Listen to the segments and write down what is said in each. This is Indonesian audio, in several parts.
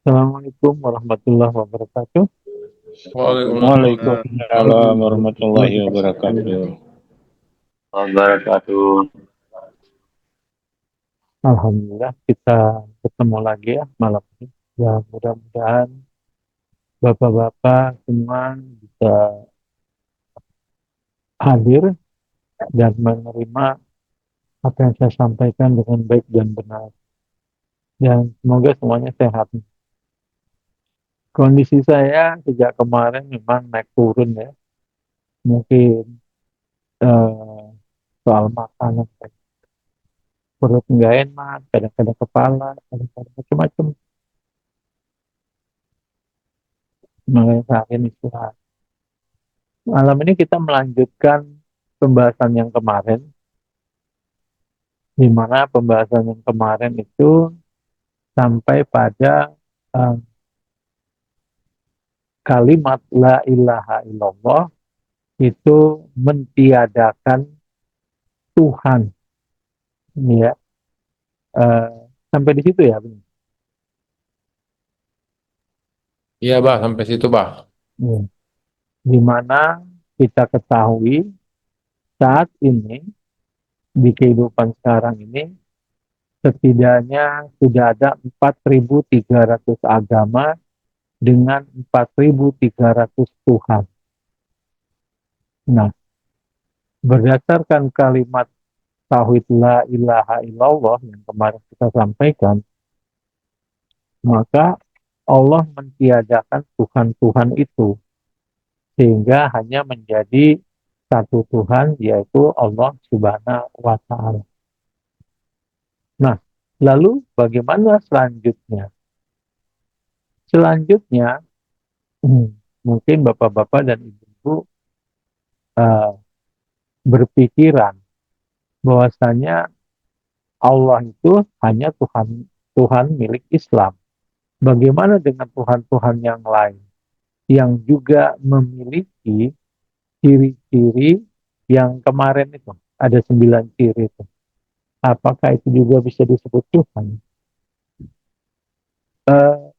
Assalamualaikum warahmatullahi wabarakatuh. Waalaikumsalam Waalaikumsalam warahmatullahi wabarakatuh. wabarakatuh. Alhamdulillah kita ketemu lagi ya malam ini. Ya mudah-mudahan bapak-bapak semua bisa hadir dan menerima apa yang saya sampaikan dengan baik dan benar. Dan semoga semuanya sehat. Kondisi saya sejak kemarin memang naik turun ya. Mungkin eh, soal makanan, perut nggak enak, kadang-kadang kepala, kadang-kadang macam-macam. Makanya saya akhirnya istirahat. Malam ini kita melanjutkan pembahasan yang kemarin, di mana pembahasan yang kemarin itu sampai pada eh, kalimat la ilaha illallah itu mentiadakan Tuhan, ya. Eh, Sampai di situ ya, Bung? Iya, Bah, sampai situ, Bah. Ya. Di mana kita ketahui saat ini di kehidupan sekarang ini setidaknya sudah ada 4.300 agama dengan 4.300 Tuhan. Nah, berdasarkan kalimat tauhid la ilaha illallah yang kemarin kita sampaikan, maka Allah mentiadakan Tuhan-Tuhan itu sehingga hanya menjadi satu Tuhan yaitu Allah Subhanahu wa taala. Nah, lalu bagaimana selanjutnya? Selanjutnya mungkin bapak-bapak dan ibu-ibu eh, berpikiran bahwasanya Allah itu hanya Tuhan Tuhan milik Islam. Bagaimana dengan Tuhan-Tuhan yang lain yang juga memiliki ciri-ciri yang kemarin itu ada 9 ciri itu. Apakah itu juga bisa disebut Tuhan? Eh,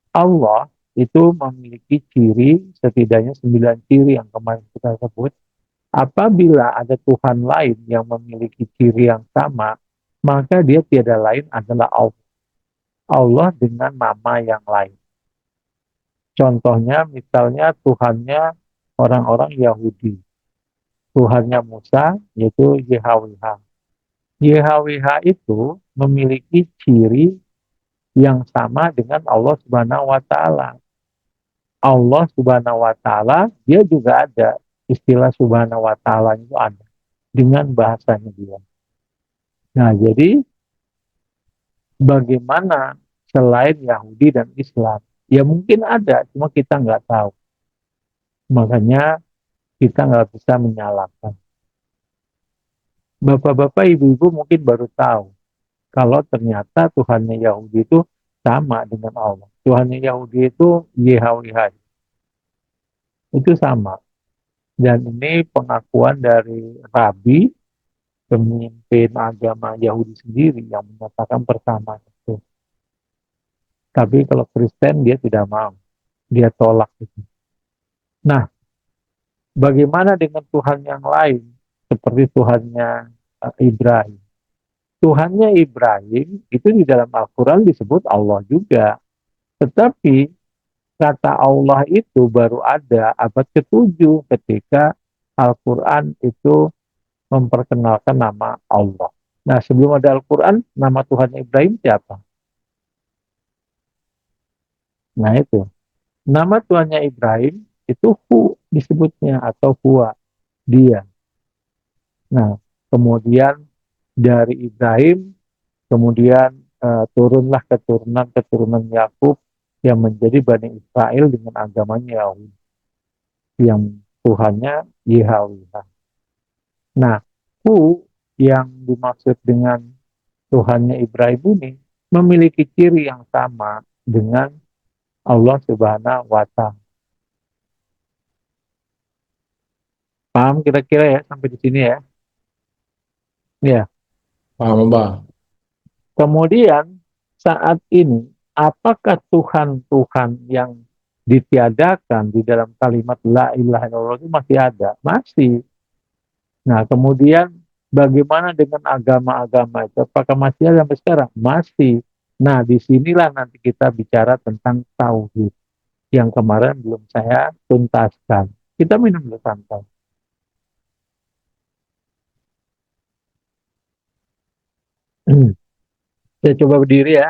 Allah itu memiliki ciri setidaknya 9 ciri yang kemarin kita sebut. Apabila ada Tuhan lain yang memiliki ciri yang sama, maka dia tiada lain adalah Allah. Allah dengan nama yang lain. Contohnya misalnya Tuhannya orang-orang Yahudi. Tuhannya Musa yaitu YHWH. YHWH itu memiliki ciri yang sama dengan Allah Subhanahu wa taala. Allah Subhanahu wa taala dia juga ada istilah Subhanahu wa taala itu ada dengan bahasanya dia. Nah, jadi bagaimana selain Yahudi dan Islam? Ya mungkin ada, cuma kita nggak tahu. Makanya kita nggak bisa menyalahkan. Bapak-bapak, ibu-ibu mungkin baru tahu kalau ternyata Tuhannya Yahudi itu sama dengan Allah. Tuhannya Yahudi itu YHWH, itu sama. Dan ini pengakuan dari Rabi, pemimpin agama Yahudi sendiri yang menyatakan persamaan itu. Tapi kalau Kristen dia tidak mau, dia tolak itu. Nah, bagaimana dengan Tuhan yang lain seperti Tuhannya Ibrahim? Tuhannya Ibrahim itu di dalam Al-Quran disebut Allah juga. Tetapi kata Allah itu baru ada abad ke-7 ketika Al-Quran itu memperkenalkan nama Allah. Nah, sebelum ada Al-Quran, nama Tuhan Ibrahim siapa? Nah, itu. Nama Tuhannya Ibrahim itu Hu disebutnya atau Huwa, dia. Nah, kemudian dari Ibrahim, kemudian turunlah keturunan-keturunan Yakub yang menjadi Bani Israel dengan agamanya Yahudi, yang Tuhannya Yahweh. Nah, Hu yang dimaksud dengan Tuhannya Ibrahim ini memiliki ciri yang sama dengan Allah Subhanahu wa Ta'ala. Paham kira-kira ya sampai di sini ya? Ya. Paham, Bah? Kemudian saat ini apakah Tuhan-Tuhan yang ditiadakan di dalam kalimat la ilaha illallah itu masih ada? Masih. Nah, kemudian bagaimana dengan agama-agama itu? Apakah masih ada sampai sekarang? Masih. Nah, disinilah nanti kita bicara tentang tauhid yang kemarin belum saya tuntaskan. Kita minum dulu santai. Saya coba berdiri ya.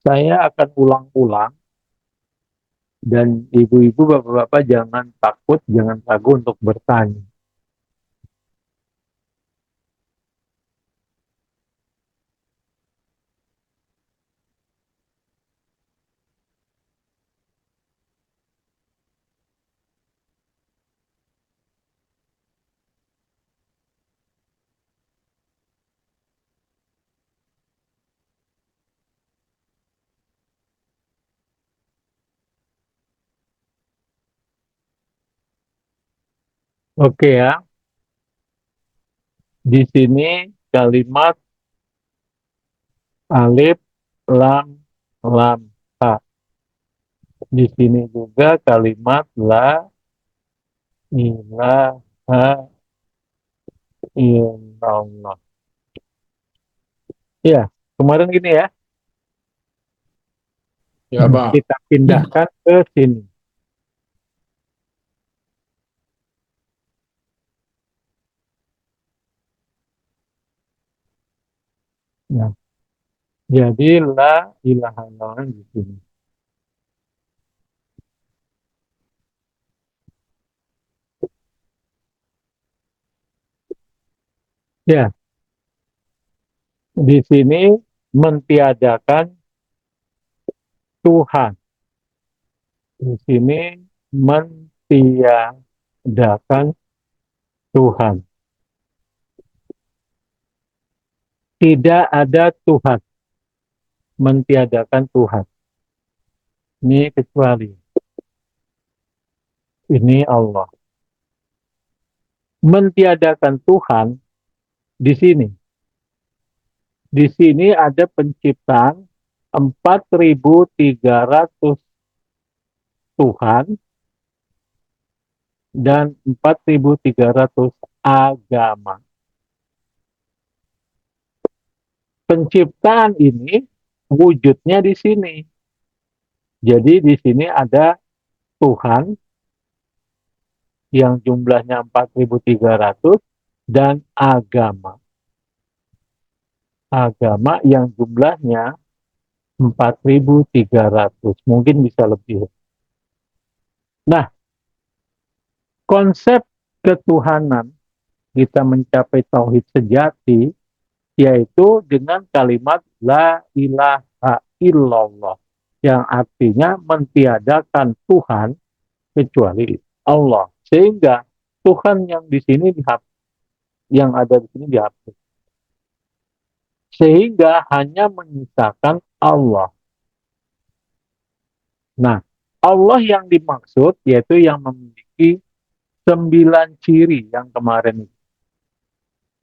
Saya akan ulang-ulang dan ibu-ibu, bapak-bapak jangan takut, jangan ragu untuk bertanya. Oke ya, di sini kalimat alif, lam, lam, ta. Di sini juga kalimat la ilaha illallah. Ya, kemarin gini ya, Ya, Pak. kita pindahkan ke sini. Ya, jadi la ilaha illallah di sini. Ya, di sini mentiadakan Tuhan. Di sini mentiadakan Tuhan. Tidak ada Tuhan. Mentiadakan Tuhan. Ini kecuali. Ini Allah. Mentiadakan Tuhan di sini. Di sini ada penciptaan 4.300 Tuhan dan 4.300 agama. Penciptaan ini wujudnya di sini. Jadi di sini ada Tuhan yang jumlahnya 4.300 dan agama. Agama yang jumlahnya 4.300, mungkin bisa lebih. Nah, konsep ketuhanan kita mencapai tauhid sejati yaitu dengan kalimat la ilaha illallah yang artinya mentiadakan Tuhan kecuali Allah. Sehingga Tuhan yang di sini dihapus, yang ada di sini dihapus. Sehingga hanya menyisakan Allah. Nah, Allah yang dimaksud yaitu yang memiliki 9 ciri yang kemarin itu.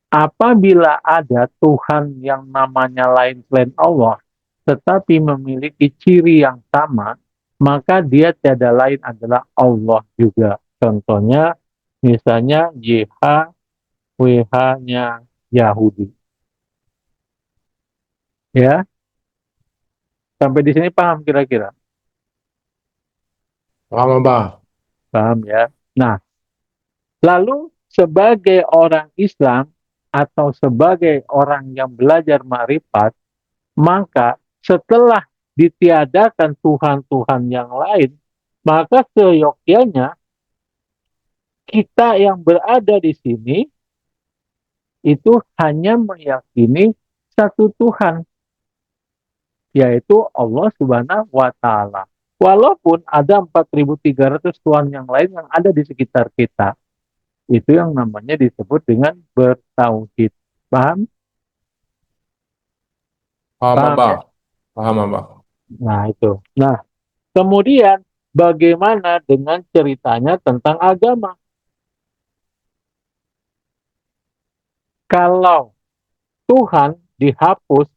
Apabila ada Tuhan yang namanya lain selain Allah, tetapi memiliki ciri yang sama, maka dia tiada lain adalah Allah juga. Contohnya, misalnya YHWH-nya Yahudi. Ya, sampai di sini paham kira-kira? Paham, Pak. Paham ya? Nah, lalu sebagai orang Islam atau sebagai orang yang belajar ma'rifat, maka setelah ditiadakan Tuhan-Tuhan yang lain, maka seyogyanya kita yang berada di sini itu hanya meyakini satu Tuhan, yaitu Allah Subhanahu wa Ta'ala. Walaupun ada 4.300 Tuhan yang lain yang ada di sekitar kita, itu yang namanya disebut dengan bertauhid. Paham? Paham, Paham Pak. ya? Paham, Pak. Nah, itu. Nah, kemudian bagaimana dengan ceritanya tentang agama? Kalau Tuhan dihapus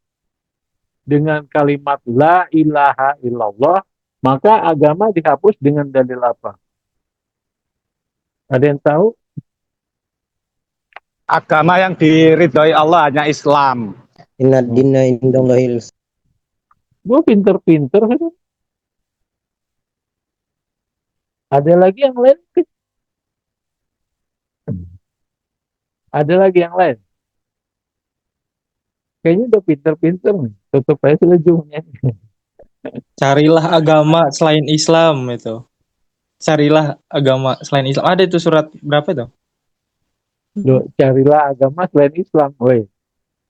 dengan kalimat la ilaha illallah, maka agama dihapus dengan dalil apa? Ada yang tahu? Agama yang diridhoi Allah hanya Islam. Inna dina indallahil Gue pinter-pinter kan? Ada lagi yang lain? Ada lagi yang lain? Kayaknya udah pinter-pinter nih. Tutup aja selujungnya. Carilah agama selain Islam itu. Carilah agama selain Islam. Ada itu surat berapa itu? Loh, carilah agama selain Islam. Woi,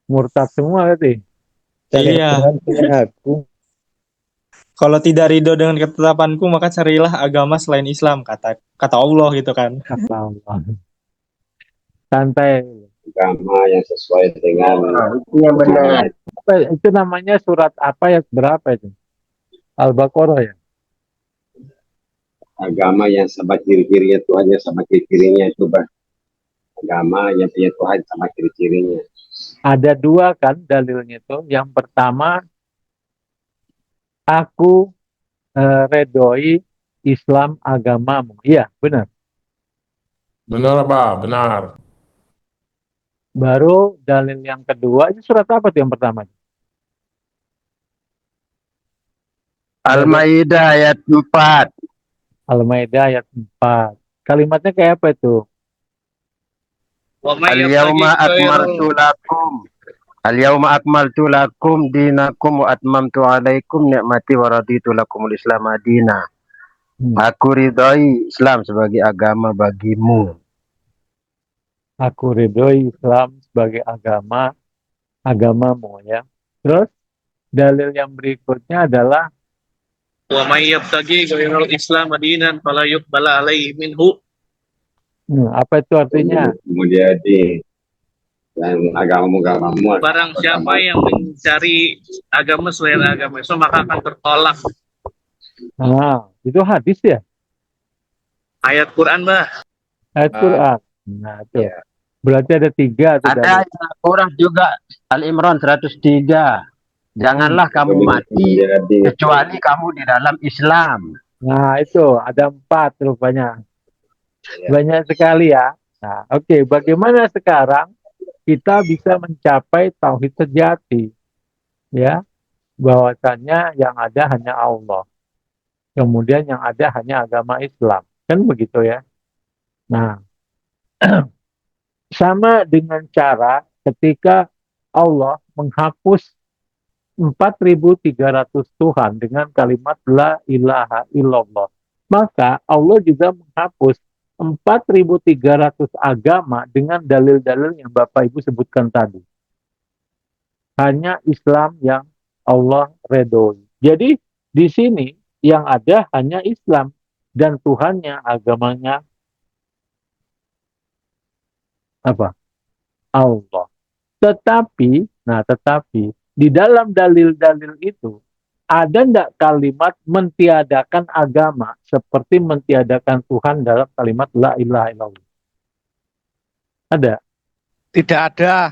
murtad semua berarti. Iya. Tuhan punya aku. Kalau tidak ridho dengan ketetapanku, maka carilah agama selain Islam, kata Allah gitu kan. Kata Allah. Santai. Agama yang sesuai dengan Itu yang benar. Itu namanya surat apa ya? Berapa itu? Al-Baqarah ya? agama yang sama ciri-cirinya Tuhan yang sama ciri-cirinya itu agama yang punya Tuhan sama ciri-cirinya. Ada dua kan dalilnya itu. Yang pertama, aku redoi Islam agamamu. Iya, benar. Benar, Pak. Benar. Baru dalil yang kedua, ini surat apa tuh yang pertama? Al-Maidah ayat 4. Al-Maidah ayat 4. Kalimatnya kayak apa itu? Al-yawma akmaltu lakum. Al-yawma akmaltu lakum dinakum wa atmamtu alaikum ni'mati wa raditu lakumul Islam madina. Aku ridhoi Islam sebagai agama bagimu. Aku ridhoi Islam sebagai agamamu ya. Terus dalil yang berikutnya adalah Wa may yabtaghi ghairal Islam dinan fala yuqbala alaihi minhu. apa itu artinya? Kemudian dan agamamu Barang siapa yang mencari agama selain agama Islam maka akan tertolak. Nah, itu hadis ya? Ayat Quran, Bah. Ayat Quran. Nah, itu. Berarti ada 3 tuh Ada dalil. Al-Qur'an juga Al-Imran 103. Janganlah kamu mati kecuali kamu di dalam Islam. Nah, itu ada 4 rupanya. Banyak sekali ya. Nah, oke. Bagaimana sekarang kita bisa mencapai tauhid sejati? Ya, bahwasannya yang ada hanya Allah. Kemudian yang ada hanya agama Islam. Kan begitu ya. Nah, sama dengan cara ketika Allah menghapus 4.300 Tuhan dengan kalimat la ilaha illallah. Maka Allah juga menghapus 4.300 agama dengan dalil-dalil yang Bapak Ibu sebutkan tadi. Hanya Islam yang Allah redoi. Jadi di sini yang ada hanya Islam dan Tuhannya, agamanya apa? Allah. Tetapi di dalam dalil-dalil itu ada enggak kalimat mentiadakan agama seperti mentiadakan Tuhan dalam kalimat la ilaha illallah? Ada? Tidak ada.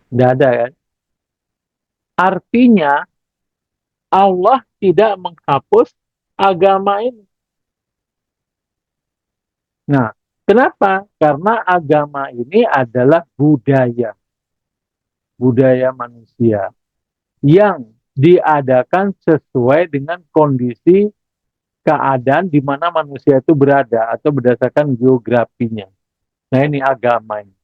Tidak ada kan? Artinya Allah tidak menghapus agama ini. Nah, kenapa? Karena agama ini adalah budaya manusia yang diadakan sesuai dengan kondisi keadaan di mana manusia itu berada atau berdasarkan geografinya. Nah, ini agama ini.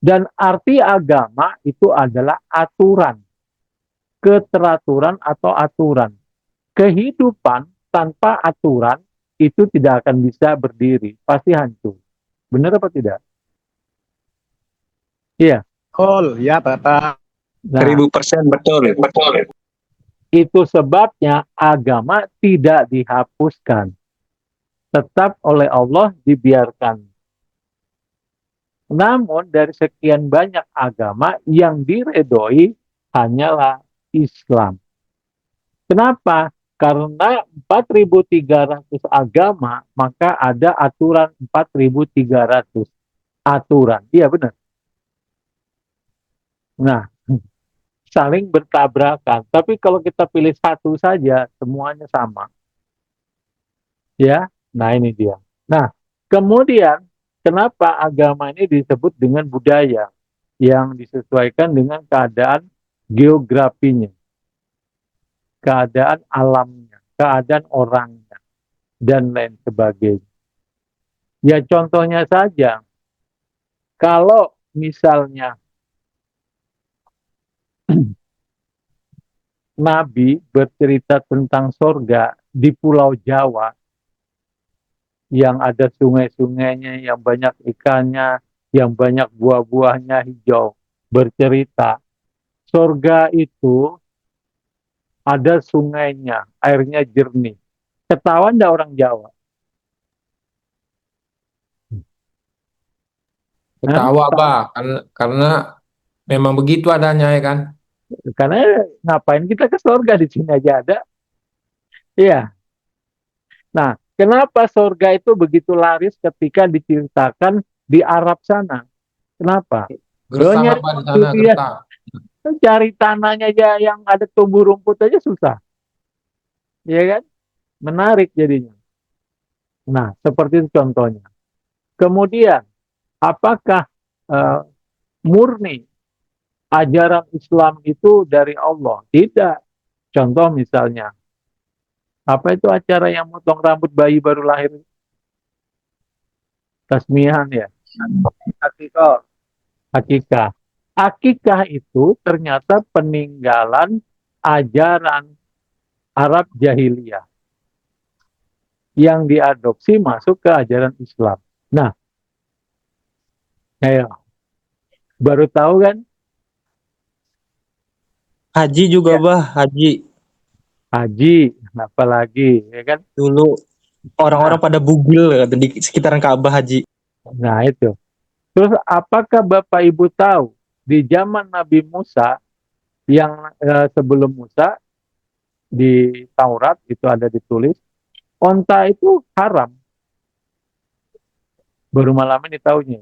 Dan arti agama itu adalah aturan, keteraturan atau aturan. Kehidupan tanpa aturan itu tidak akan bisa berdiri, pasti hancur. Benar apa tidak? Iya. Betul, ya Bapak. Nah, 1000% betul. itu sebabnya agama tidak dihapuskan. Tetap oleh Allah dibiarkan. Namun dari sekian banyak agama yang diredoi hanyalah Islam. Kenapa? Karena 4.300 agama, maka ada aturan 4.300 aturan. Iya benar. Nah, saling bertabrakan. Tapi kalau kita pilih satu saja, semuanya sama. Ya, nah ini dia. Nah, kemudian kenapa agama ini disebut dengan budaya yang disesuaikan dengan keadaan geografinya, keadaan alamnya, keadaan orangnya, dan lain sebagainya. Ya contohnya saja, kalau misalnya Nabi bercerita tentang sorga di Pulau Jawa, yang ada sungai-sungainya, yang banyak ikannya, yang banyak buah-buahnya hijau, bercerita, sorga itu ada sungainya, airnya jernih. Ketahuan enggak orang Jawa? Hah? Ketawa, Bah, karena memang begitu adanya ya kan. Karena ngapain kita ke sorga, di sini aja ada. Iya. Nah, kenapa sorga itu begitu laris ketika diceritakan di Arab sana? Kenapa? Lo Gersang nyari apa di sana durian, gersang. cari tanahnya aja yang ada tumbuh rumput aja susah. Iya kan? Menarik jadinya. Nah, seperti itu contohnya. Kemudian, apakah eh, murni ajaran Islam itu dari Allah? Tidak. Contoh misalnya, apa itu acara yang motong rambut bayi baru lahir? Tasmihan ya? Hakiko. Akikah. Akikah itu ternyata peninggalan ajaran Arab jahiliyah yang diadopsi masuk ke ajaran Islam. Nah, ayo, baru tahu kan? Haji juga, Ya, Bah, haji. haji, apalagi, ya kan? Dulu orang-orang Nah, pada bugil ya, di sekitaran Ka'bah haji. nah itu. Terus apakah Bapak Ibu tahu di zaman Nabi Musa yang sebelum Musa di Taurat itu ada ditulis, onta itu haram. Baru malam ini tahunya.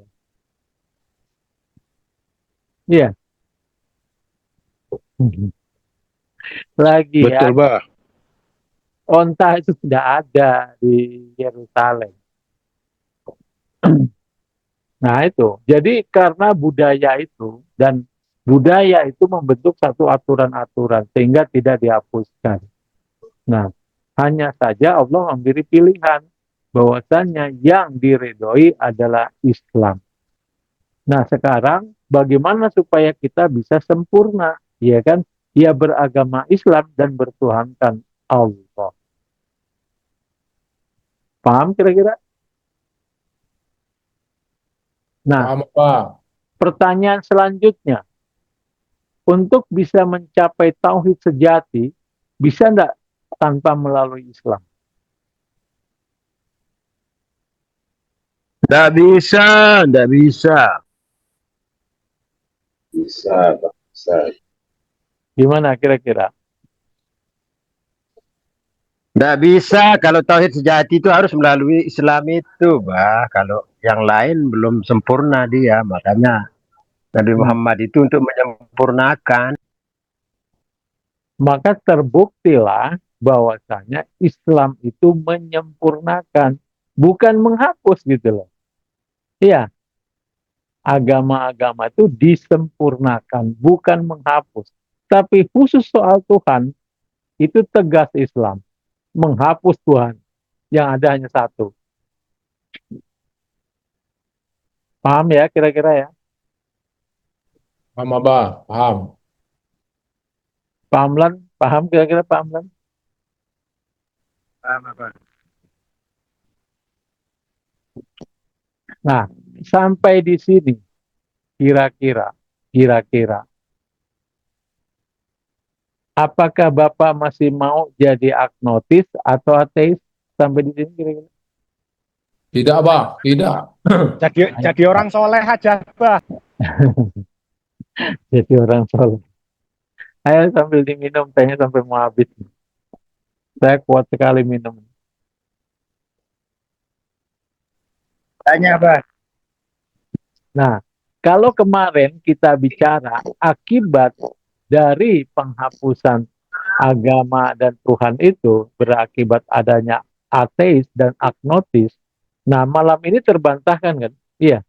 Iya. Lagi ya, Betul, Bah. onta itu sudah ada di Yerusalem. Nah itu, jadi karena budaya itu dan budaya itu membentuk satu aturan-aturan sehingga tidak dihapuskan. Nah, hanya saja Allah memberi pilihan bahwasannya yang diridhoi adalah Islam. Nah, sekarang bagaimana supaya kita bisa sempurna, ya kan? Ya beragama Islam dan bertuhankan Allah. Paham kira-kira? Nah, Paham, Bah? pertanyaan selanjutnya, untuk bisa mencapai tauhid sejati, bisa enggak tanpa melalui Islam? Tidak bisa, tidak bisa. Bisa, Pak. Bisa. Gimana kira-kira? Tidak bisa, kalau tauhid sejati itu harus melalui Islam itu, Bah. Kalau yang lain belum sempurna dia, makanya Nabi Nah, Muhammad itu untuk menyempurnakan. maka terbuktilah bahwasanya Islam itu menyempurnakan, bukan menghapus gitu loh. Iya, agama-agama itu disempurnakan, bukan menghapus. Tapi khusus soal Tuhan, itu tegas Islam. Menghapus Tuhan. Yang ada hanya satu. Paham ya kira-kira ya? Paham, Bah? Paham. Paham Lan? Paham kira-kira Paham Lan? Paham, Bah. Nah, sampai di sini kira-kira apakah Bapak masih mau jadi agnotis atau ateis sampai di sini kira-kira? Tidak, Bah. Tidak. Jadi orang soleh aja, Bah. Jadi orang soleh. Ayo sambil diminum tehnya sampai mau habis. Saya kuat sekali minum. Tanya, Bah. Nah, kalau kemarin kita bicara akibat dari penghapusan agama dan Tuhan itu berakibat adanya ateis dan agnostis. Nah, malam ini terbantahkan kan? Iya.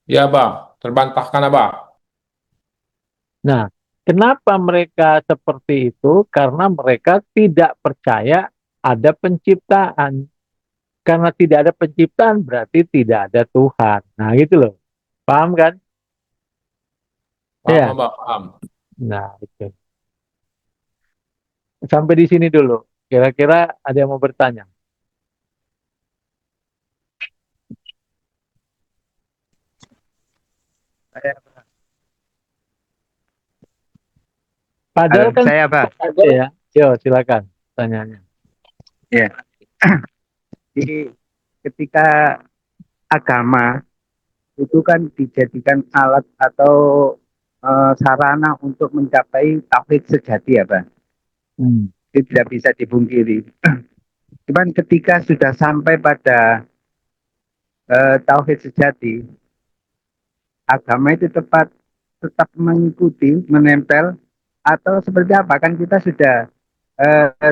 Ya, Abah. Terbantahkan, Abah. Nah, kenapa mereka seperti itu? Karena mereka tidak percaya ada penciptaan. Karena tidak ada penciptaan berarti tidak ada Tuhan. Nah, gitu loh. Paham kan? Paham, Iya. Abah. Paham. Nah, itu. Sampai di sini dulu. Kira-kira ada yang mau bertanya? Padahal kan Saya, Bah. ya. Yo, silakan tanyanya. Ya. Jadi ketika agama itu kan dijadikan alat atau sarana untuk mencapai tauhid sejati ya, Pak. Hmm. Itu tidak bisa dipungkiri. Cuman ketika sudah sampai pada tauhid sejati, agama itu tetap mengikuti, menempel, atau seperti apa? Kan kita sudah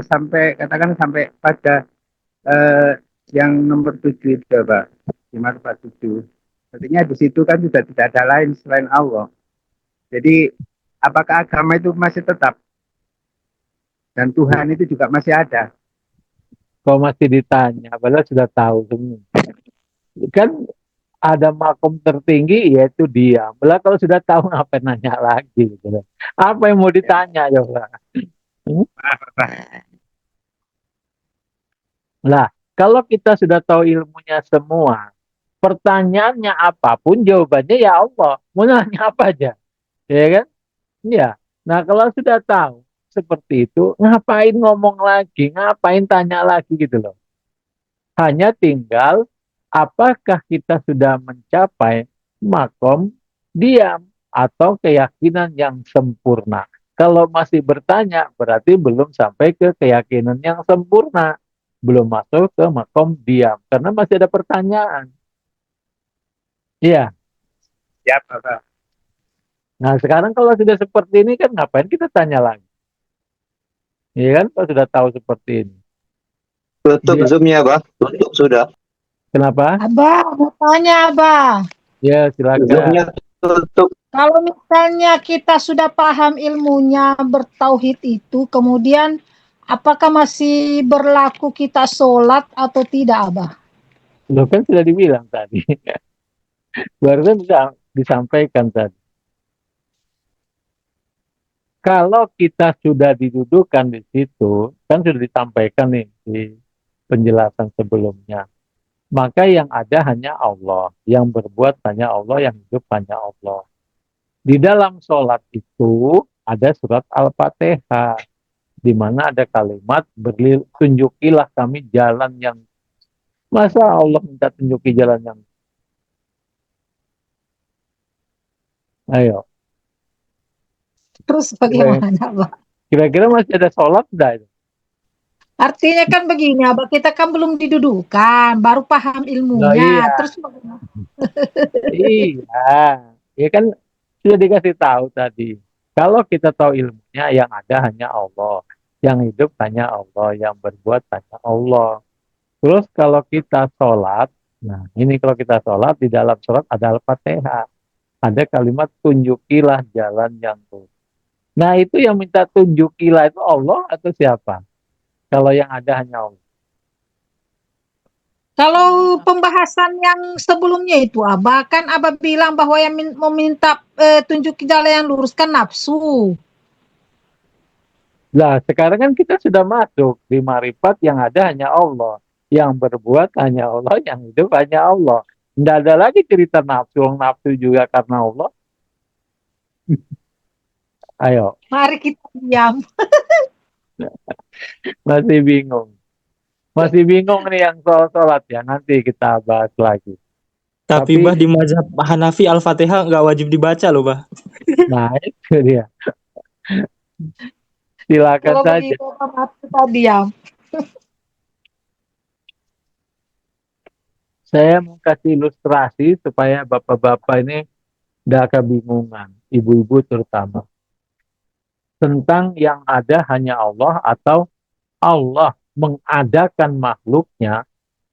sampai katakan sampai pada yang nomor 7 itu, Pak. 547. Artinya di situ kan sudah tidak ada lain selain Allah. Jadi apakah agama itu masih tetap dan Tuhan itu juga masih ada? Kau masih ditanya, padahal sudah tahu semua. Kan ada makom tertinggi yaitu diam. Lah kalau sudah tahu ngapain nanya lagi gitu loh. Apa yang mau ditanya coba? Hmm? Lah, kalau kita sudah tahu ilmunya semua, pertanyaannya apapun jawabannya ya Allah. Mau nanya apa aja, ya kan? Iya. Nah, kalau sudah tahu seperti itu, ngapain ngomong lagi, ngapain tanya lagi gitu loh. Hanya tinggal apakah kita sudah mencapai makom diam atau keyakinan yang sempurna. Kalau masih bertanya, berarti belum sampai ke keyakinan yang sempurna. Belum masuk ke makom diam. Karena masih ada pertanyaan. Iya. Ya, Bapak. Nah, sekarang kalau sudah seperti ini kan ngapain kita tanya lagi? Iya kan? Kalau sudah tahu seperti ini. Tutup Iya. Zoom-nya, Bah. Tutup sudah. Kenapa? Abah, mau tanya, Abah. Ya, silakan. Zoom-nya tutup. Kalau misalnya kita sudah paham ilmunya bertauhid itu, kemudian apakah masih berlaku kita sholat atau tidak, Abah? Loh kan sudah dibilang tadi. Barusan bisa disampaikan tadi. Kalau kita sudah didudukan di situ, kan sudah disampaikan nih di penjelasan sebelumnya. Maka yang ada hanya Allah, yang berbuat hanya Allah, yang hidup hanya Allah. Di dalam sholat itu ada surat Al-Fatihah, di mana ada kalimat tunjukilah kami jalan yang, masa Allah minta tunjuki jalan yang, ayo. Terus bagaimana, Abah? Kira-kira masih ada sholat enggak? Artinya kan begini, Abah, kita kan belum didudukan, baru paham ilmunya. Iya. Terus bagaimana? Iya, ya kan sudah dikasih tahu tadi. Kalau kita tahu ilmunya, yang ada hanya Allah, yang hidup hanya Allah, yang berbuat hanya Allah. Terus kalau kita sholat, nah ini kalau kita sholat, di dalam sholat ada Al-Fatihah. Ada kalimat tunjukilah jalan yang lurus. Nah itu yang minta tunjukilah itu Allah atau siapa? Kalau yang ada hanya Allah. Kalau pembahasan yang sebelumnya itu, Abah, kan Abah bilang bahwa yang meminta tunjuki jalan yang lurus kan nafsu. Nah sekarang kan kita sudah masuk di marifat yang ada hanya Allah. Yang berbuat hanya Allah, yang hidup hanya Allah. Tidak ada lagi cerita nafsu. Nafsu juga karena Allah. Ayo, Mari kita diam. masih bingung. Masih bingung nih yang soal sholat ya. Nanti kita bahas lagi. Tapi Bah, di mazhab Hanafi Al-Fatihah nggak wajib dibaca loh, Bah. Nah itu dia. Silakan Kalau saja. begitu maaf kita diam. Saya mau kasih ilustrasi supaya bapak-bapak ini tidak kebingungan, ibu-ibu terutama, tentang yang ada hanya Allah atau Allah mengadakan makhluknya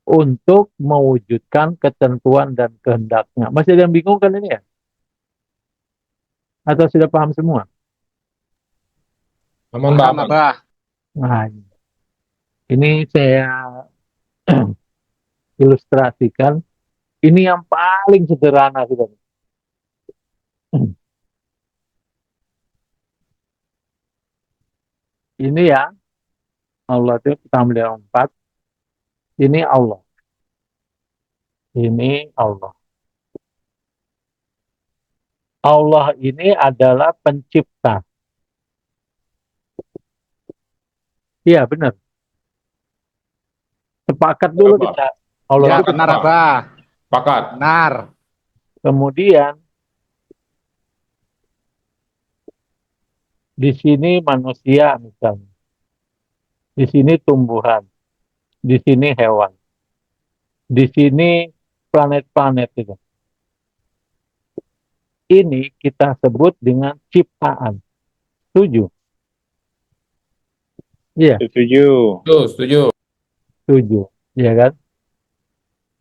untuk mewujudkan ketentuan dan kehendaknya. Masih ada yang bingung kan ini ya? Atau sudah paham semua? Aman, Paham, Pak. Abah. Nah, ini saya ilustrasikan. Ini yang paling sederhana sudah. Ini ya, Allah itu kita melihat empat. Ini Allah. Ini Allah. Allah ini adalah pencipta. Iya, benar. Sepakat dulu Benar, Pak. kita. Allah Ya, itu benar, Pak. Abah. Pakat. Benar. kemudian di sini manusia misalnya. Di sini tumbuhan. Di sini hewan. Di sini planet-planet itu. Ini kita sebut dengan ciptaan. Setuju? Iya, Setuju. Setuju. setuju. Iya kan?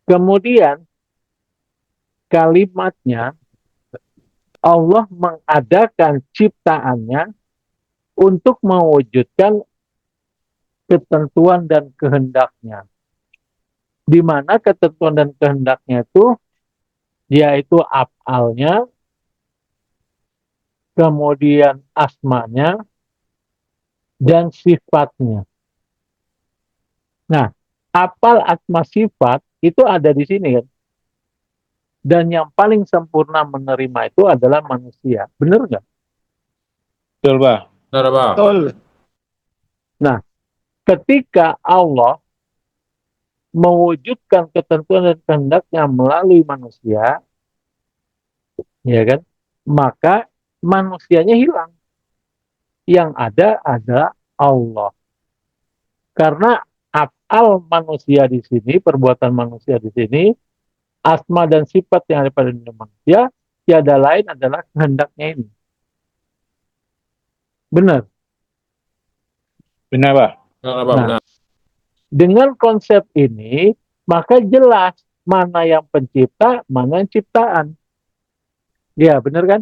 Kemudian kalimatnya Allah mengadakan ciptaannya untuk mewujudkan ketentuan dan kehendaknya. Di mana ketentuan dan kehendaknya itu yaitu af'alnya, kemudian asmanya, dan sifatnya. Nah, apal asma sifat itu ada di sini kan. Dan yang paling sempurna menerima itu adalah manusia. Benar nggak? Betul, Pak. Benar, Pak. Betul. Nah, ketika Allah mewujudkan ketentuan dan kehendaknya melalui manusia, ya kan? Maka manusianya hilang. Yang ada adalah Allah. Karena af'al manusia di sini, perbuatan manusia di sini, asma dan sifat yang ada pada dunia manusia, tiada lain adalah kehendaknya ini. Benar. Benar, Pak. Benar, Pak. Nah, Benar. dengan konsep ini, maka jelas mana yang pencipta, mana yang ciptaan. Ya, benar kan?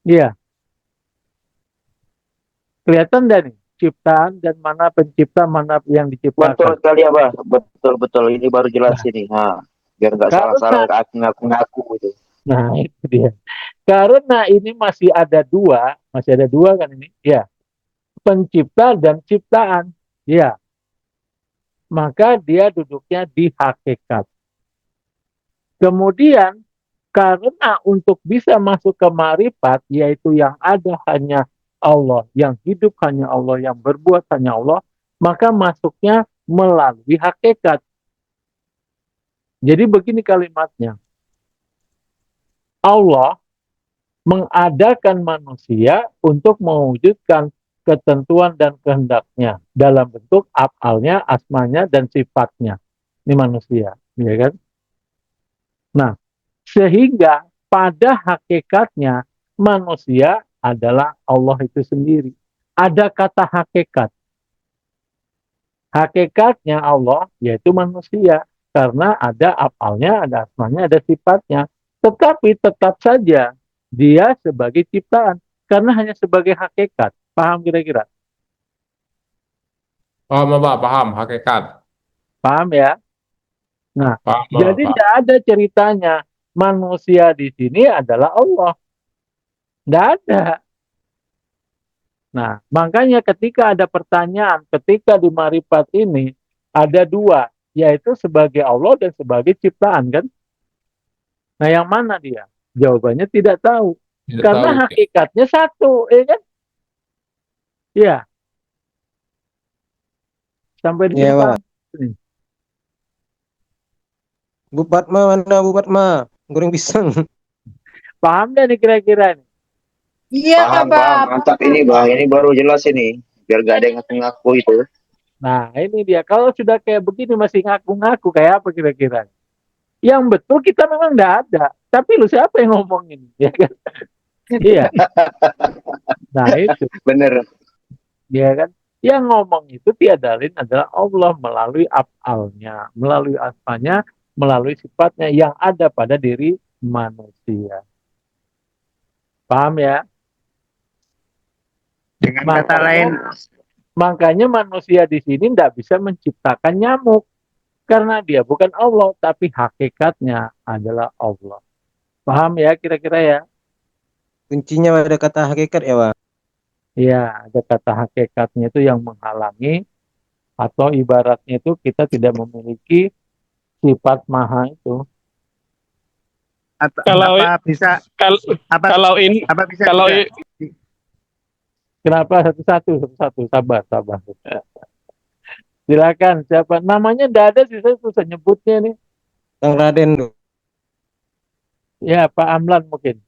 Iya. Kelihatan dan nih, ciptaan dan mana pencipta, mana yang Betul diciptakan. sekali Abah. Betul. Ini baru jelas Nah, ini. Biar nggak karena, salah-salah ngaku-ngaku itu. nah itu dia. Karena ini masih ada dua kan ini? Ya, pencipta dan ciptaan. Ya, maka dia duduknya di hakikat. Kemudian, karena untuk bisa masuk ke marifat, yaitu yang ada hanya Allah, yang hidup hanya Allah, yang berbuat hanya Allah, maka masuknya melalui hakikat. Jadi begini kalimatnya. Allah mengadakan manusia untuk mewujudkan ketentuan dan kehendaknya dalam bentuk af'alnya, asmanya, dan sifatnya. Ini manusia, ya kan? Nah, sehingga pada hakikatnya manusia adalah Allah itu sendiri. Ada kata hakikat. Hakikatnya Allah yaitu manusia. Karena ada af'alnya, ada asmanya, ada sifatnya. Tetapi tetap saja dia sebagai ciptaan. Karena hanya sebagai hakikat. Paham kira-kira? Paham, Pak. Paham. Hakikat. Paham ya? Nah, Paham, jadi Pak. tidak ada ceritanya manusia di sini adalah Allah. Tidak ada. Nah, makanya ketika ada pertanyaan, ketika di marifat ini ada dua, yaitu sebagai Allah dan sebagai ciptaan kan? Nah, yang mana dia? Jawabannya tidak tahu. Tidak Karena tahu. hakikatnya satu, ya kan? Iya, sampai di sini Iya, Pak. paham? Bu Fatma mana Bu Fatma? Goreng pisang. Paham nggak nih kira-kira nih? Iya, Paham, Bah. paham. Mantap ini, Bah. Ini baru jelas ini. Biar gak ada yang ngaku-ngaku itu. Nah, ini dia. Kalau sudah kayak begini masih ngaku-ngaku kayak apa kira-kira? Yang betul kita memang nggak ada. Tapi lu siapa yang ngomongin? Ya kan? Iya. Nah, itu. Bener. Ya kan? Yang ngomong itu tiada lain adalah Allah melalui af'alnya, melalui asmanya, melalui sifatnya yang ada pada diri manusia. Paham ya? Dengan kata lain, Makanya manusia di sini tidak bisa menciptakan nyamuk. Karena dia bukan Allah, tapi hakikatnya adalah Allah. Paham ya kira-kira ya? Kuncinya pada kata hakikat ya, Pak. Ya, ada kata hakikatnya itu yang menghalangi atau ibaratnya itu kita tidak memiliki sifat maha itu. Kalau apa bisa kalau apa kalau ini apa bisa kalau juga Kenapa satu-satu sabar sabar. Silakan siapa namanya tidak ada sih saya susah nyebutnya nih. Kang Raden tuh. Ya Pak Amlan mungkin.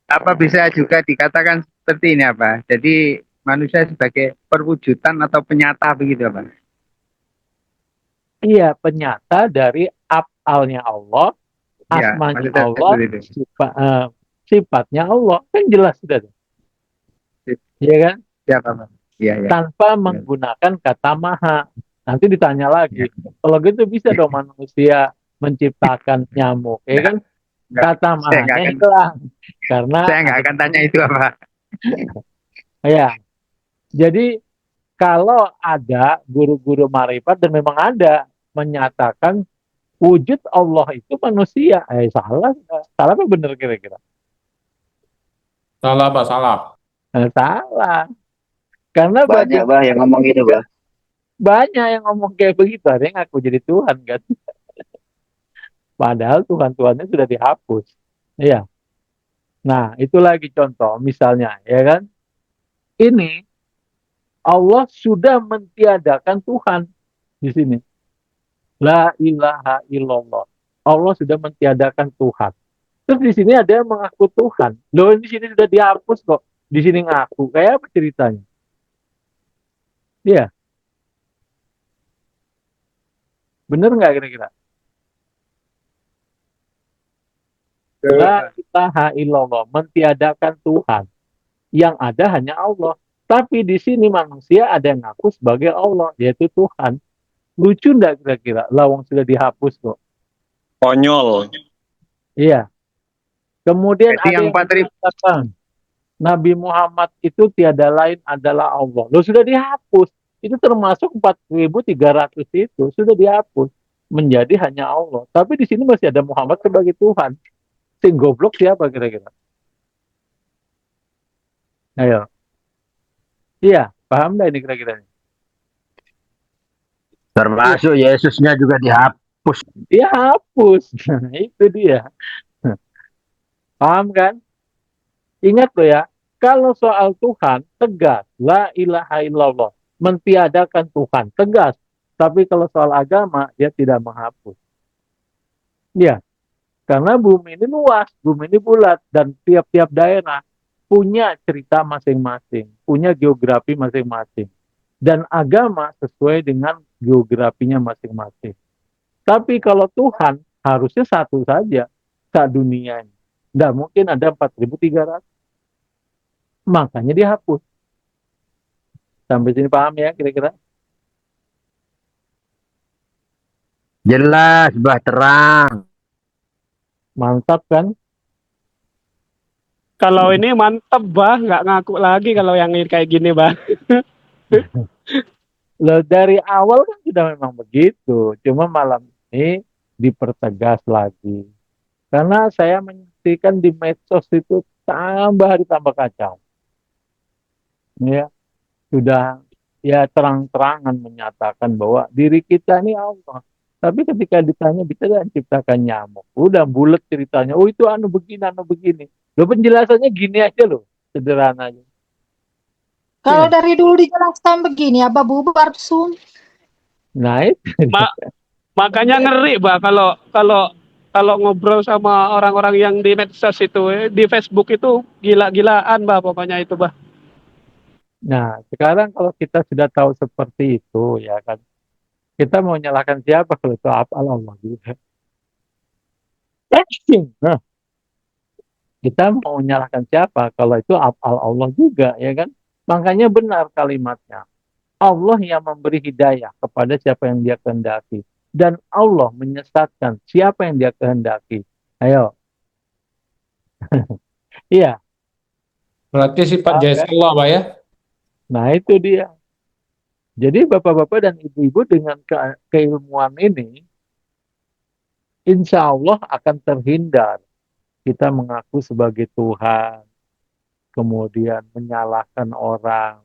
apa bisa juga dikatakan seperti ini apa? Jadi manusia sebagai perwujudan atau penyata begitu apa? Iya penyata dari af'alnya Allah, Ya, asmanya maksudnya Allah, seperti itu. sifatnya Allah kan jelas sudah. Iya kan? Siapa Pak? Iya, ya. Tanpa menggunakan kata maha. Nanti ditanya lagi, kalau gitu bisa dong manusia menciptakan nyamuk, ya kan? Kata Saya nggak mahanya akan hilang karena saya nggak akan tanya itu apa. ya. Jadi kalau ada guru-guru marifat dan memang ada menyatakan wujud Allah itu manusia, salah, salah apa benar kira-kira? Salah, Pak, salah. Salah, karena Banyak, Bah, yang ngomong gitu, Bah. banyak yang ngomong kayak begitu, ada yang ngaku jadi Tuhan kan, padahal Tuhan-Tuhannya sudah dihapus, iya. Nah itu lagi contoh, misalnya, ya kan? Ini Allah sudah mentiadakan Tuhan di sini. La ilaha illallah. Allah sudah mentiadakan Tuhan. Terus di sini ada yang mengaku Tuhan. Loh, di sini sudah dihapus kok. Di sini ngaku. Kayak apa ceritanya? Iya. Bener nggak kira-kira? La ilaha illallah. Mentiadakan Tuhan. Yang ada hanya Allah. Tapi di sini manusia ada yang ngaku sebagai Allah. Yaitu Tuhan. Lucu nggak kira-kira? Lawang sudah dihapus kok. konyol. Iya. Kemudian Jadi ada yang yang 4.000 mengatakan Nabi Muhammad itu tiada lain adalah Allah. Loh sudah dihapus. Itu termasuk 4.300 itu sudah dihapus menjadi hanya Allah. Tapi di sini masih ada Muhammad sebagai Tuhan. Sing goblok siapa kira-kira? Ayo. Iya, paham nggak ini kira-kira? Termasuk Yesusnya juga dihapus. Dia hapus. Nah, itu dia. Paham kan? Ingat loh ya, kalau soal Tuhan, tegas. La ilaha illallah. Mentiadakan Tuhan, tegas. Tapi kalau soal agama, dia tidak menghapus. Ya, karena bumi ini luas, bumi ini bulat, dan tiap-tiap daerah punya cerita masing-masing, punya geografi masing-masing. Dan agama sesuai dengan geografinya masing-masing. Tapi kalau Tuhan, harusnya satu saja, sak dunia ini. Nggak mungkin ada 4.300. Makanya dihapus. Sampai sini paham ya kira-kira? Jelas, bah, terang. Mantap kan? Kalau ini mantep, Bah, nggak ngaku lagi kalau yang kayak gini, Bah. Loh, dari awal kan sudah memang begitu. Cuma malam ini dipertegas lagi. Karena saya menyaksikan di medsos itu tambah hari tambah kacau. Ya, sudah ya terang-terangan menyatakan bahwa diri kita ini Allah. Tapi ketika ditanya bisa nggak ciptakan nyamuk? Udah bulat ceritanya. Oh itu anu begini. Loh penjelasannya gini aja loh, sederhananya. Kalau Iya. dari dulu dijelaskan begini, apa bubar Sun? Nah itu. Makanya ngeri, Bah, kalau kalau kalau ngobrol sama orang-orang yang di medsos itu, di Facebook itu gila-gilaan, Bah, pokoknya itu, Bah. Nah, sekarang kalau kita sudah tahu seperti itu, ya kan, kita mau nyalahkan siapa kalau itu afal Allah juga. Nah, kita mau menyalahkan siapa kalau itu afal Allah juga, ya kan? Makanya benar kalimatnya. Allah yang memberi hidayah kepada siapa yang dia kehendaki. Dan Allah menyesatkan siapa yang dia kehendaki. Ayo, iya, Berarti sifat paham jasa kan? Allah, Pak ya? Nah itu dia. Jadi bapak-bapak dan ibu-ibu dengan keilmuan ini, insya Allah akan terhindar. Kita mengaku sebagai Tuhan, kemudian menyalahkan orang,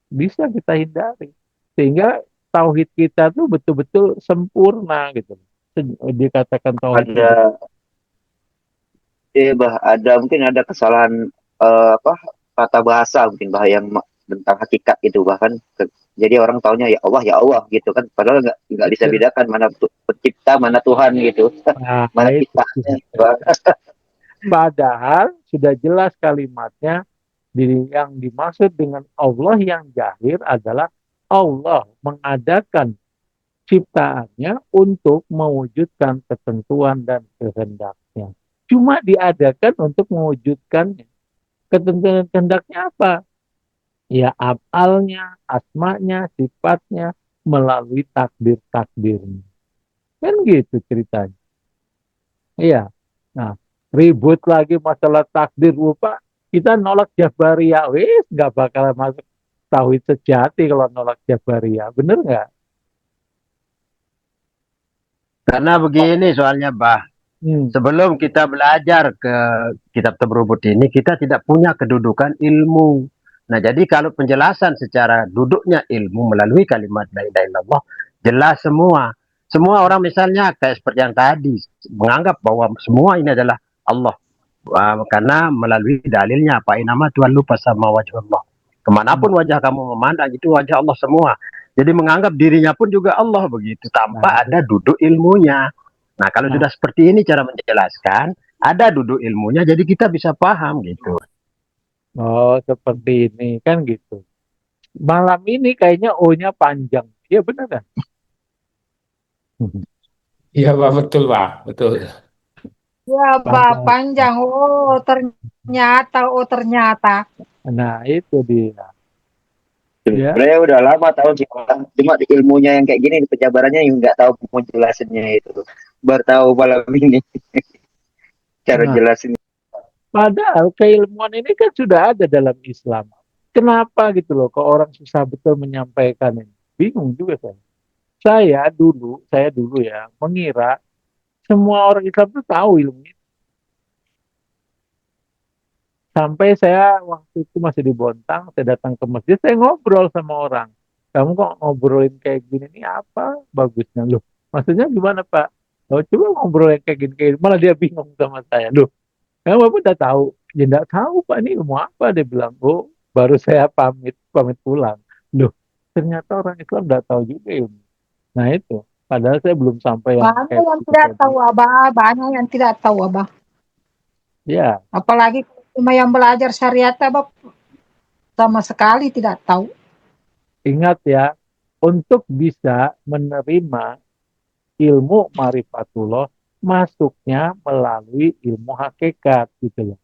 bisa kita hindari. Sehingga tauhid kita tuh betul-betul sempurna gitu. Dikatakan tauhid itu Ada bah, ada mungkin ada kesalahan apa kata bahasa mungkin bah yang tentang hakikat itu bahkan jadi orang taunya ya Allah gitu kan padahal nggak bisa betul. bedakan mana pencipta mana Tuhan gitu Nah, mana itu ciptaannya dia. gitu. Padahal sudah jelas kalimatnya yang dimaksud dengan Allah yang jahir adalah Allah mengadakan ciptaannya untuk mewujudkan ketentuan dan kehendaknya. Cuma diadakan untuk mewujudkannya. Ketentuan dan kehendaknya apa? Ya afalnya, asmanya, sifatnya melalui takdir-takdirnya. Kan gitu ceritanya. Iya. Nah, ribut lagi masalah takdir lupa. Kita nolak Jabariyah. Wis, nggak bakal masuk tauhid sejati kalau nolak Jabariyah. Bener nggak? Karena begini soalnya, Bah. Hmm. Sebelum kita belajar ke kitab Tabrubut ini, kita tidak punya kedudukan ilmu. Nah, jadi kalau penjelasan secara duduknya ilmu melalui kalimat la ilaha illallah, jelas semua. Semua orang misalnya kayak seperti yang tadi, menganggap bahwa semua ini adalah Allah. Karena melalui dalilnya, apa nama Tuhan lupa sama wajah Allah. Kemanapun wajah kamu memandang, itu wajah Allah semua. Jadi menganggap dirinya pun juga Allah begitu, tanpa ada duduk ilmunya. Nah, kalau Nah. sudah seperti ini cara menjelaskan, ada duduk ilmunya, jadi kita bisa paham gitu. Oh, seperti ini kan gitu. Malam ini kayaknya O-nya panjang. Iya bener kan? Iya, Pak, betul, Pak. Betul. Ya, Bah, Panjang. panjang. Oh, ternyata. Nah, itu dia. Ya. Sebenarnya udah lama tahu sih Bang. Cuma di ilmunya yang kayak gini di penjabarannya yang nggak tahu mau jelasinnya itu baru tahu malam ini cara Nah, jelasin. padahal keilmuan ini kan sudah ada dalam Islam. Kenapa gitu loh, kok orang susah betul menyampaikan ini? Bingung juga saya. Saya dulu ya, mengira semua orang Islam itu tahu ilmu ini. Sampai saya waktu itu masih di Bontang, saya datang ke masjid, saya ngobrol sama orang. Kamu kok ngobrolin kayak gini nih apa bagusnya loh? Maksudnya gimana Pak? Oh, coba ngobrol yang kayak gini. Malah dia bingung sama saya. Loh, kamu Bapak udah tahu? Ya enggak tahu Pak, ini ilmu apa? Dia bilang, oh baru saya pamit pulang. Loh, ternyata orang Islam enggak tahu juga ilmu. Nah itu, padahal saya belum sampai yang Banyak kayak yang begitu tidak tadi. tahu, Abah. Banyak yang tidak tahu, Abah. Ya, Apalagi cuma yang belajar syariat, Abah sama sekali tidak tahu. ingat ya, untuk bisa menerima ilmu marifatullah masuknya melalui ilmu hakikat gitu loh.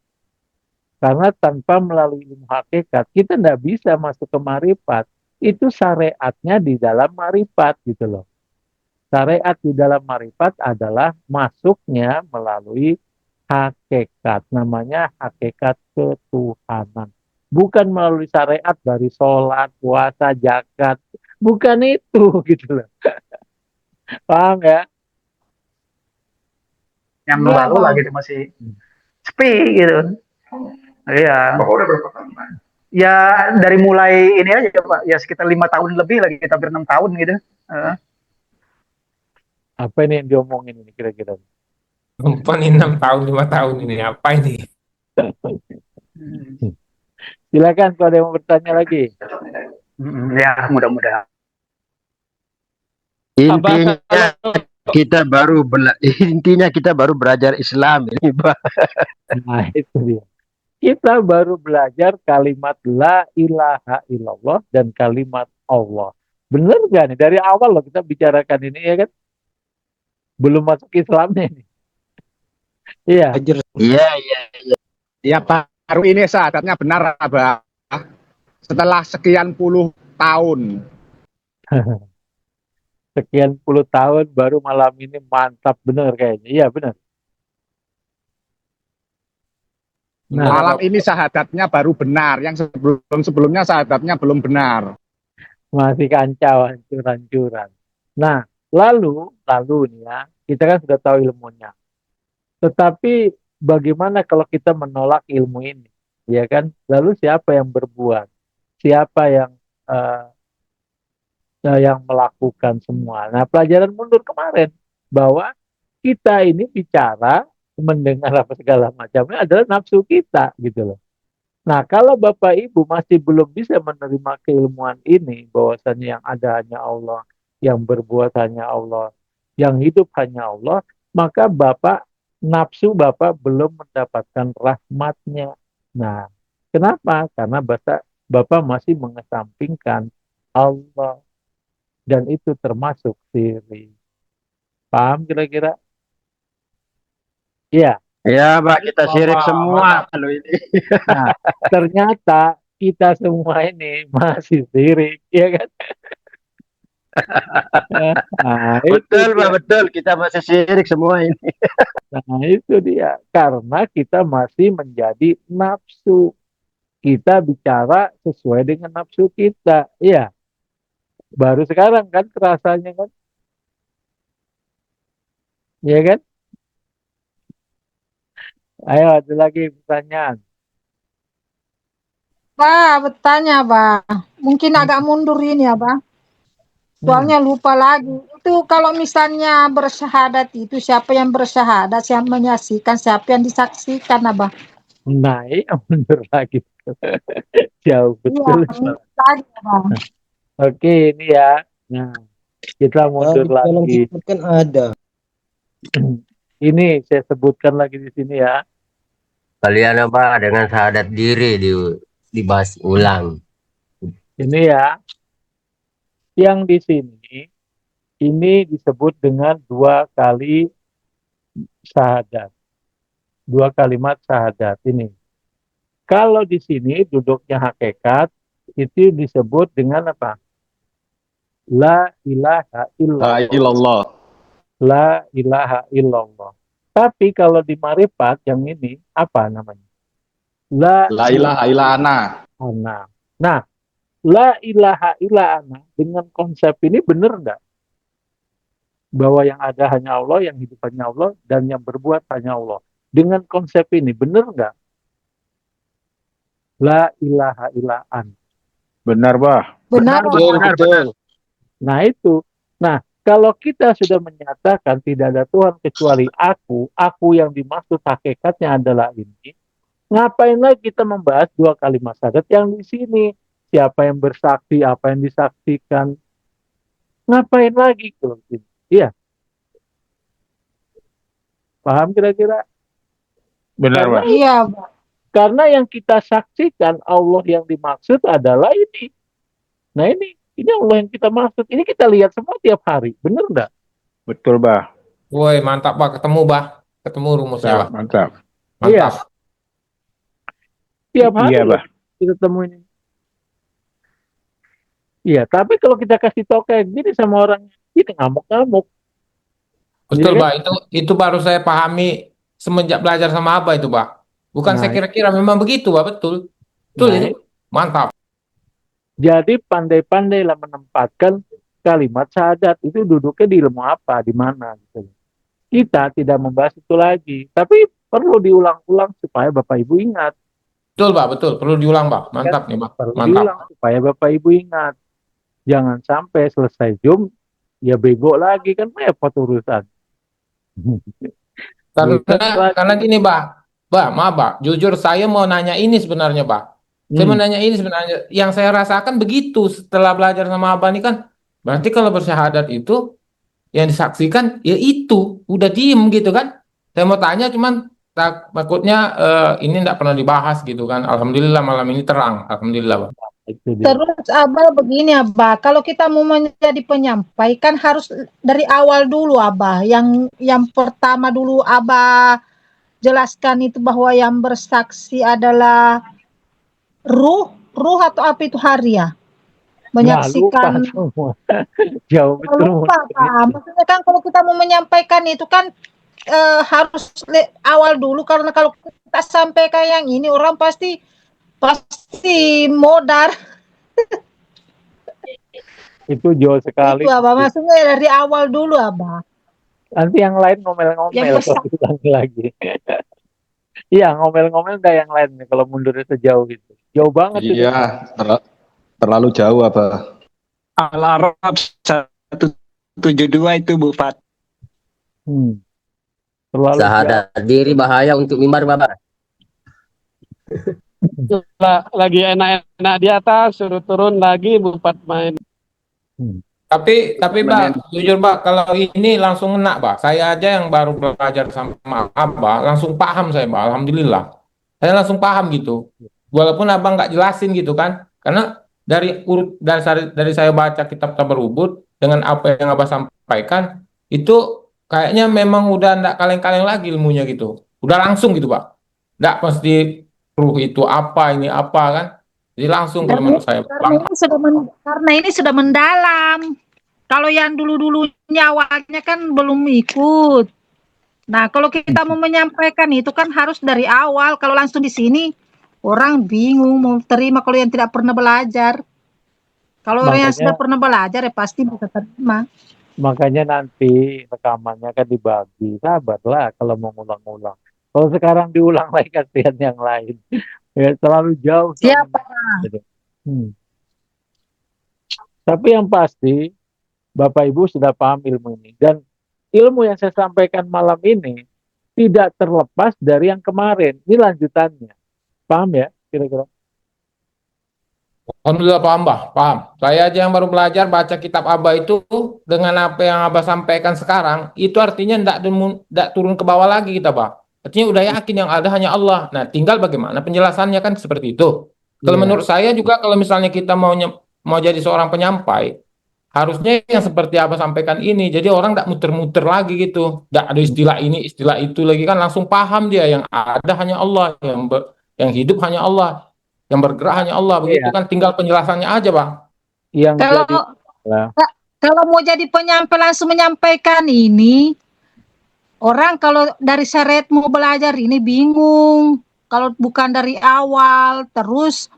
Karena tanpa melalui ilmu hakikat kita tidak bisa masuk ke marifat. Itu syariatnya di dalam marifat gitu loh. Syariat di dalam marifat adalah masuknya melalui hakikat. Namanya hakikat ketuhanan. Bukan melalui syariat dari sholat, puasa, zakat. Bukan itu gitu loh. Paham ya? Yang Iya, baru Bang. lah gitu masih sepi gitu. Iya. Ya dari mulai ini aja Pak, ya sekitar 5 tahun lebih lagi, kita hampir 6 tahun gitu. Apa ini yang diomongin ini kira-kira? Perempuan ini 6 tahun, 5 tahun ini. Apa ini? Silakan kalau ada yang mau bertanya lagi. Ya mudah-mudahan. Abah, Intinya kalau kita baru intinya kita baru belajar Islam ini, Bah. Nah, itu dia. Kita baru belajar kalimat la ilaha illallah dan kalimat Allah. Bener gak nih? Dari awal loh kita bicarakan ini ya kan? Belum masuk Islamnya ini. Iya. Iya, iya. Ya baru ini syahadatnya benar, Abah. Setelah sekian puluh tahun. Sekian puluh tahun baru malam ini mantap bener kayaknya. Iya bener. Nah, Malam ini syahadatnya baru benar. Yang sebelumnya syahadatnya belum benar. masih kacau, hancur-hancuran. Nah, lalu nih ya, kita kan sudah tahu ilmunya. Tetapi bagaimana kalau kita menolak ilmu ini? Ya kan? Lalu siapa yang berbuat? Siapa yang melakukan semua? Nah, pelajaran mundur kemarin bahwa kita ini bicara, mendengar apa segala macamnya adalah nafsu kita gitu loh. Nah, kalau Bapak Ibu masih belum bisa menerima keilmuan ini, bahwasanya yang ada hanya Allah, yang berbuat hanya Allah, yang hidup hanya Allah, maka nafsu Bapak belum mendapatkan rahmatnya. Nah, kenapa? Karena Bapak masih mengesampingkan Allah. Dan itu termasuk syirik. Paham kira-kira? Iya. Ya, Pak, kita syirik semua kalau ini. Nah, ternyata kita semua ini masih syirik, ya kan? Nah, Betul, Pak, betul. Kita masih syirik semua ini. Nah, itu dia. Karena kita masih menjadi nafsu. Kita bicara sesuai dengan nafsu kita. Iya. Baru sekarang kan kerasanya kan? Iya kan? Ayo, ada lagi pertanyaan. Pak, bertanya, Pak. Mungkin agak mundur ini ya, Pak. Soalnya lupa lagi. Itu kalau misalnya bersyahadat itu siapa yang bersyahadat, siapa menyaksikan, siapa yang disaksikan, Abah? Nah, iya mundur lagi. Jauh betul. Iya, mundur lagi, Abah. Oke, ini ya. Nah, kita mundur di dalam lagi. kitab kan ada. Ini saya sebutkan lagi di sini ya. Kalian apa dengan syahadat diri dibahas ulang. Ini ya. Yang di sini ini disebut dengan 2 kali syahadat. 2 kalimat syahadat ini. Kalau di sini duduknya hakikat itu disebut dengan apa? La ilaha illallah. La ilaha illallah. Tapi kalau di marifat yang ini apa namanya? La ilaha illa ana. Nah, la ilaha illa ana dengan konsep ini benar enggak? Bahwa yang ada hanya Allah, yang hidup hanya Allah, dan yang berbuat hanya Allah. Dengan konsep ini benar enggak? La ilaha illa ana. Benar, Bah. Benar, betul. Nah itu. Nah, kalau kita sudah menyatakan tidak ada Tuhan kecuali aku yang dimaksud hakikatnya adalah ini, ngapain lagi kita membahas 2 kalimat syahadat yang di sini? Siapa yang bersaksi, apa yang disaksikan? Ngapain lagi kalau gitu? Iya. Paham kira-kira? Benar, Bah. Iya, Pak. Karena yang kita saksikan Allah yang dimaksud adalah ini. Nah ini Allah yang kita maksud. Ini kita lihat semua tiap hari. Bener enggak? Betul, Bah. Woi, mantap, Bah. Ketemu, Bah. Ketemu rumusnya, Bah. Mantap. Iya. Tiap hari Iya, Bah. kita temuin ini. Iya, tapi kalau kita kasih tau kayak gini sama orang ini ngamuk-ngamuk. Betul, Iya, Bah. Itu baru saya pahami semenjak belajar sama Abah itu, Bah. Bukan Nah, saya kira-kira memang begitu, Bah. Betul. Betul Nah, itu. Mantap. Jadi pandai-pandailah menempatkan kalimat syahadat itu duduknya di ilmu apa, di mana gitu. Kita tidak membahas itu lagi, tapi perlu diulang-ulang supaya Bapak Ibu ingat. Betul, Pak, betul. Perlu diulang, Pak. Mantap nih, Pak. Perlu Mantap. diulang supaya Bapak Ibu ingat. Jangan sampai selesai Zoom ya bego lagi kan repot urusan. Karena gini, Pak. Maaf, Pak. Jujur saya mau nanya ini sebenarnya, Pak. Saya mau nanya ini sebenarnya. Yang saya rasakan begitu setelah belajar sama Abah ini kan. Berarti kalau bersyahadat itu yang disaksikan ya itu, udah diem gitu kan. Saya mau tanya cuman takutnya ini enggak pernah dibahas gitu kan. Alhamdulillah malam ini terang, alhamdulillah, Bang. Itu dia. Terus Abah begini Abah, kalau kita mau menjadi penyampai kan harus dari awal dulu Abah. Yang pertama dulu Abah jelaskan itu bahwa yang bersaksi adalah ruh atau apa itu hari ya? Nah, lupa Menyaksikan. semua. Jauh betul. Lupa Pak. Maksudnya kan kalau kita mau menyampaikan itu kan harus awal dulu, karena kalau kita sampaikan yang ini orang pasti modar. Itu jauh sekali. Itu Abah, maksudnya dari awal dulu Abah. Nanti yang lain ngomel-ngomel Yang kalau diulangi lagi. Iya, ngomel-ngomel udah yang lain nih kalau mundurnya sejauh gitu. Jauh banget itu. Iya, terlalu jauh apa? Al-Arab 172 itu Bu Fat. Terlalu Syahadat diri bahaya untuk mimbar, Bapak. Lagi enak-enak di atas, suruh turun lagi Bu Fat main. Tapi Pak, jujur Pak, kalau ini langsung enak Pak. Saya aja yang baru belajar sama Abah, langsung paham saya Pak, alhamdulillah. Saya langsung paham gitu. Walaupun Abang nggak jelasin gitu kan. Karena dari saya baca kitab Tabarubud dengan apa yang Abah sampaikan, itu kayaknya memang udah nggak kaleng-kaleng lagi ilmunya gitu. Udah langsung gitu Pak. Nggak pasti ruh itu apa, ini apa kan. Jadi langsung kalau menurut saya. Karena ini sudah mendalam. Kalau yang dulu-dulunya awalnya kan belum ikut. Nah, kalau kita mau menyampaikan itu kan harus dari awal. Kalau langsung di sini orang bingung mau terima kalau yang tidak pernah belajar. Kalau orang yang sudah pernah belajar ya pasti bisa terima. Makanya nanti rekamannya kan dibagi. Sabarlah kalau mau ngulang-ngulang. Kalau sekarang diulang lagi kasihan yang lain. Ya, terlalu jauh. Siapa? Tapi yang pasti Bapak Ibu sudah paham ilmu ini, dan ilmu yang saya sampaikan malam ini tidak terlepas dari yang kemarin. Ini lanjutannya. Paham ya kira-kira? Alhamdulillah paham Bah, paham. Saya aja yang baru belajar baca kitab Abah itu dengan apa yang Abah sampaikan sekarang, itu artinya tidak turun ke bawah lagi kita Bah. Artinya udah yakin yang ada hanya Allah. Nah, tinggal bagaimana penjelasannya kan seperti itu. Kalau menurut saya juga kalau misalnya kita mau jadi seorang penyampai, harusnya yang seperti Abah sampaikan ini. Jadi orang tidak muter-muter lagi gitu. Tidak ada istilah ini, istilah itu lagi kan langsung paham dia yang ada hanya Allah, yang hidup hanya Allah, yang bergerak hanya Allah. Begitu kan tinggal penjelasannya aja, Bang. Kalau mau jadi penyampai langsung menyampaikan ini, orang kalau dari syariat mau belajar ini bingung. Kalau bukan dari awal, terus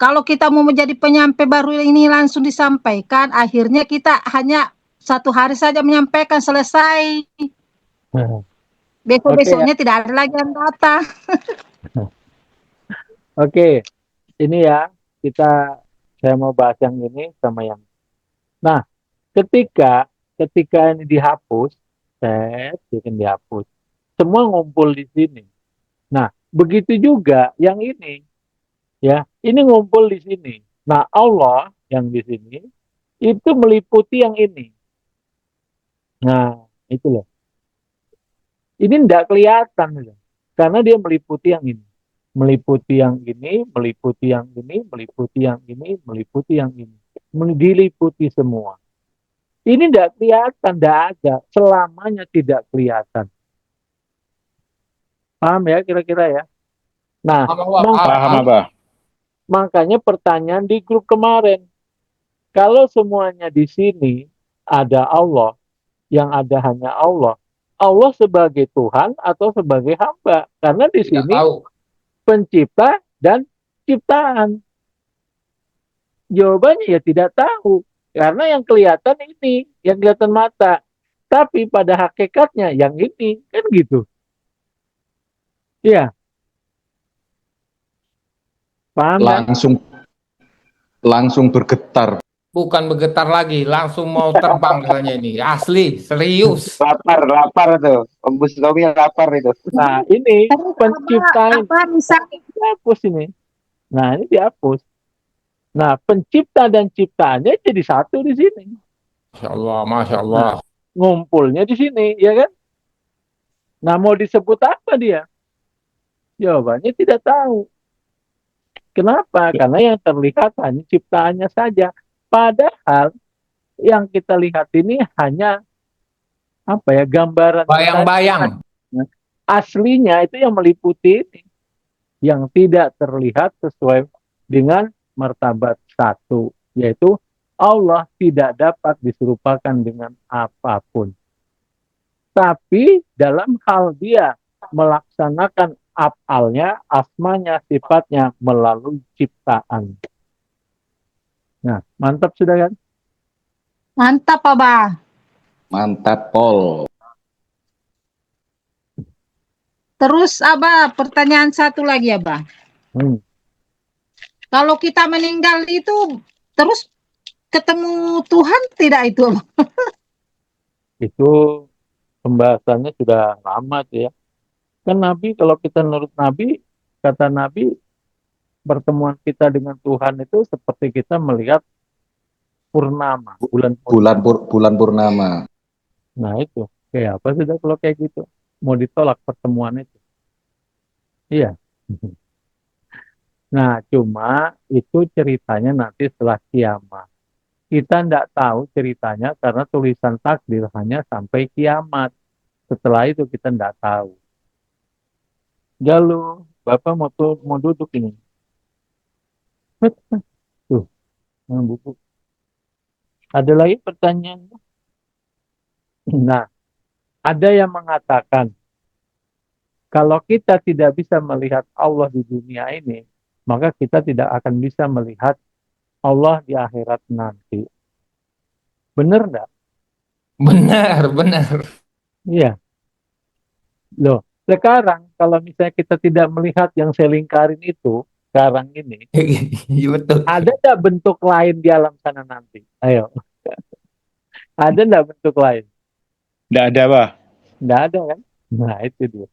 kalau kita mau menjadi penyampai baru ini langsung disampaikan, akhirnya kita hanya 1 hari saja menyampaikan, selesai. Besok-besoknya tidak ada lagi yang datang. Oke, ini ya saya mau bahas yang ini sama yang. Nah, ketika ini dihapus, dihapus, semua ngumpul di sini. Nah, begitu juga yang ini. Ya, ini ngumpul di sini. Nah, Allah yang di sini itu meliputi yang ini. Nah, itu loh. Ini tidak kelihatan loh. Karena dia meliputi yang ini. Meliputi yang ini, meliputi yang ini, meliputi yang ini, meliputi yang ini. Diliputi semua. Ini tidak kelihatan, tidak ada. Selamanya tidak kelihatan. Paham ya kira-kira ya? Nah, paham Abah. Makanya pertanyaan di grup kemarin, kalau semuanya di sini ada Allah, yang ada hanya Allah, Allah sebagai Tuhan atau sebagai hamba? Karena di sini pencipta dan ciptaan. Jawabannya ya tidak tahu, karena yang kelihatan ini, yang kelihatan mata. Tapi pada hakikatnya yang ini, kan gitu. Iya. Paham, langsung bergetar. Bukan bergetar lagi, langsung mau terbang katanya ini. Asli, serius. Lapar tuh. Om Bustomi lapar itu. Nah, ini penciptaan. Dihapus ini. Nah, ini dihapus. Nah, pencipta dan ciptaannya jadi satu di sini. Masya Allah, Masya Allah. ngumpulnya di sini, ya kan? Nah, mau disebut apa dia? Jawabannya tidak tahu. Kenapa? Karena yang terlihat hanya ciptaannya saja. Padahal yang kita lihat ini hanya apa ya, gambaran Bayang-bayang. aslinya itu yang meliputi ini, yang tidak terlihat sesuai dengan martabat satu, yaitu Allah tidak dapat diserupakan dengan apapun. Tapi dalam hal dia melaksanakan afalnya, asmanya, sifatnya melalui ciptaan. Nah, mantap sudah kan? Mantap, Abah. Mantap, Pol. Terus, Abah, pertanyaan satu lagi, Abah. Kalau kita meninggal itu terus ketemu Tuhan tidak itu, Abah? Itu pembahasannya sudah lama tuh ya. Kan Nabi, kalau kita menurut Nabi, kata Nabi, pertemuan kita dengan Tuhan itu seperti kita melihat purnama, Bulan purnama. Nah itu, kayak apa sudah kalau kayak gitu? Mau ditolak pertemuan itu? Iya. Nah, cuma itu ceritanya nanti setelah kiamat. Kita tidak tahu ceritanya karena tulisan takdir hanya sampai kiamat. Setelah itu kita tidak tahu. Galuh, Bapak mau duduk ini. Tuh, buku. Ada lagi pertanyaan? Nah, ada yang mengatakan kalau kita tidak bisa melihat Allah di dunia ini, maka kita tidak akan bisa melihat Allah di akhirat nanti. Benar enggak? Benar, benar. Iya. Loh, sekarang kalau misalnya kita tidak melihat yang saya lingkarin itu, sekarang ini, Iya betul. ada enggak bentuk lain di alam sana nanti? Ayo. Ada enggak bentuk lain? Nggak ada, Bah. Enggak ada kan? Nah, itu dia.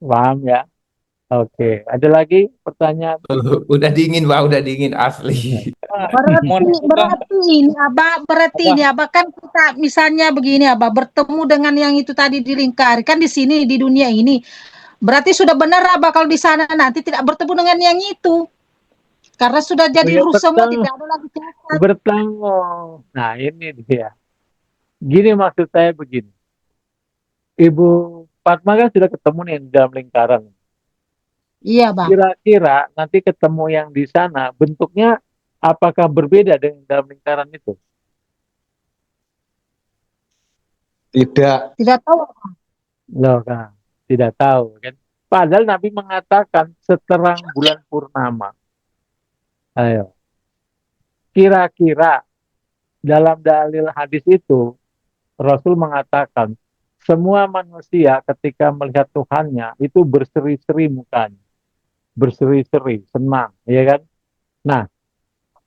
Paham ya? Oke. Ada lagi pertanyaan? Udah dingin, Pak, udah dingin asli. Berarti ini Abah kan kita misalnya begini Abah, bertemu dengan yang itu tadi dilingkari kan di sini di dunia ini. Berarti sudah benar Abah kalau di sana nanti tidak bertemu dengan yang itu. Karena sudah jadi ruh semua, tidak ada lagi cacat. Bertemu. Nah, ini dia. Gini maksud saya begini. Ibu Fatma kan sudah ketemu nih di dalam lingkaran. Iya, Bang. Kira-kira nanti ketemu yang di sana bentuknya apakah berbeda dengan dalam lingkaran itu? Tidak. Tidak tahu. Loh kan, tidak tahu kan. Padahal Nabi mengatakan seterang bulan purnama. Ayo. Kira-kira dalam dalil hadis itu Rasul mengatakan semua manusia ketika melihat Tuhannya itu berseri-seri mukanya. Berseri-seri, senang, ya kan? Nah,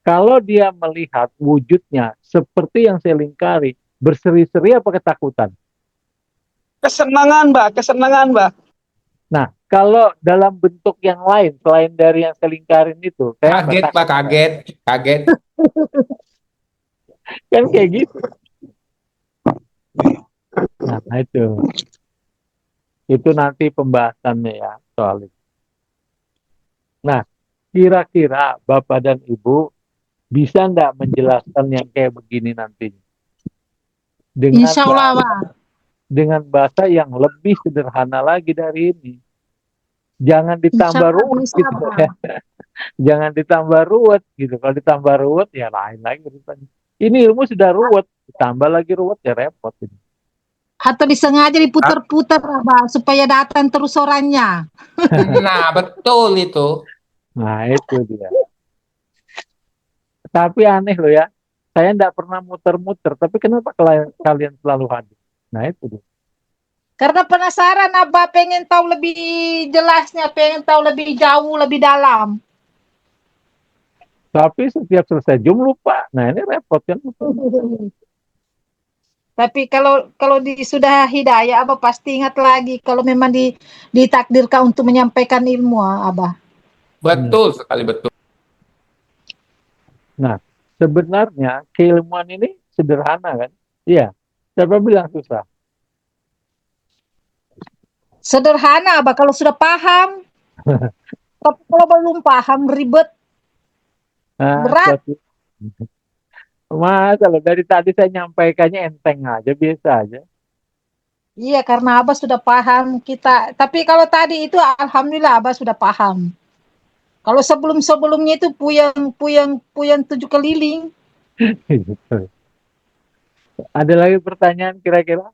kalau dia melihat wujudnya seperti yang saya lingkari, berseri-seri apa ketakutan? Kesenangan, Mbak. Kesenangan, Mbak. Nah, kalau dalam bentuk yang lain selain dari yang saya lingkarin itu, kayak Kaget, Pak, kaget. Kaget. Kan kayak gitu. Nah, itu. Itu nanti pembahasannya ya soal itu. Nah, kira-kira Bapak dan Ibu bisa enggak menjelaskan yang kayak begini nantinya? Dengan Insya Allah, Bang. Dengan bahasa yang lebih sederhana lagi dari ini. Jangan ditambah ruwet gitu. Jangan ditambah ruwet gitu. Kalau ditambah ruwet ya lain lagi urusannya. Ini ilmu sudah ruwet, ditambah lagi ruwet ya repot ini. Atau disengaja diputar-putar Abah supaya datang terus orangnya. Nah, betul itu. Nah, itu dia. Tapi aneh loh ya. Saya enggak pernah muter-muter, tapi kenapa kalian selalu hadir? Nah, itu dia. Karena penasaran Abah, pengen tahu lebih jelasnya, pengen tahu lebih jauh, lebih dalam. Tapi setiap selesai Jum lupa. Nah, ini repot kan. Tapi kalau sudah hidayah Abah pasti ingat lagi kalau memang ditakdirkan untuk menyampaikan ilmu Abah. Betul sekali, betul. Nah, sebenarnya keilmuan ini sederhana kan? Iya. Siapa bilang susah? Sederhana, Abah, kalau sudah paham. Tapi kalau belum paham, ribet, berat. Mas, kalau dari tadi saya nyampaikannya enteng aja, biasa aja. Iya, karena Abah sudah paham kita. Tapi kalau tadi itu, alhamdulillah Abah sudah paham. Kalau sebelum-sebelumnya itu puyeng 7 keliling. Ada lagi pertanyaan kira-kira?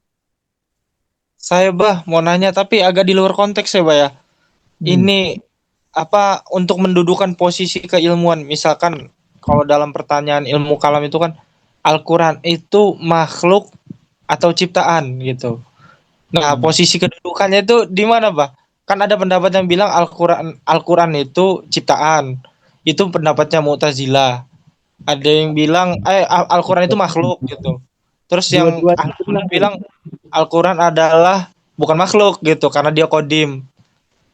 Saya bah mau nanya tapi agak di luar konteks ya bah ya. Ini apa untuk mendudukan posisi keilmuan, misalkan kalau dalam pertanyaan ilmu kalam itu kan Al-Quran itu makhluk atau ciptaan gitu. Nah posisi kedudukannya itu di mana bah? Kan ada pendapat yang bilang Al-Quran itu ciptaan, itu pendapatnya Mu'tazilah. Ada yang bilang Al-Quran itu makhluk gitu. Terus yang Ahlu bilang Al-Quran adalah bukan makhluk gitu karena dia kodim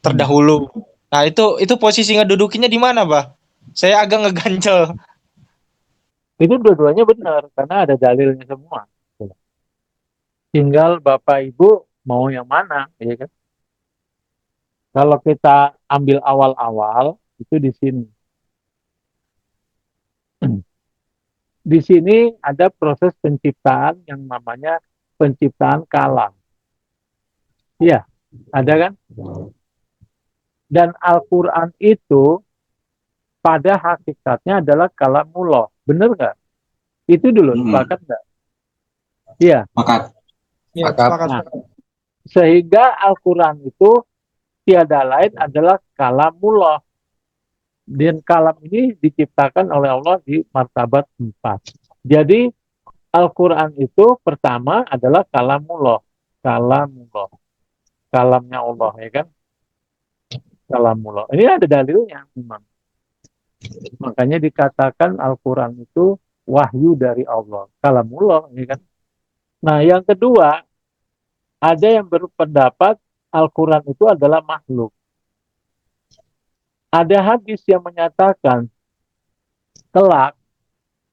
terdahulu. Nah itu posisi ngedudukinya di mana, bah? Saya agak ngeganjel. Itu dua-duanya benar karena ada dalilnya semua. Tinggal Bapak Ibu mau yang mana, ya kan? Kalau kita ambil awal-awal itu di sini. Di sini ada proses penciptaan yang namanya penciptaan kalam. Iya, ada kan? Dan Al-Quran itu pada hakikatnya adalah kalamullah. Benar nggak? Itu dulu, sepakat nggak? Iya. Nah, sehingga Al-Quran itu tiada lain adalah kalamullah. Dan kalam ini diciptakan oleh Allah di martabat 4. Jadi Al-Quran itu pertama adalah kalamullah. Kalamullah. Kalamnya Allah, ya kan? Kalamullah. Ini ada dalilnya memang. Makanya dikatakan Al-Quran itu wahyu dari Allah. Kalamullah, ya kan? Nah, yang kedua, ada yang berpendapat Al-Quran itu adalah makhluk. Ada hadis yang menyatakan kelak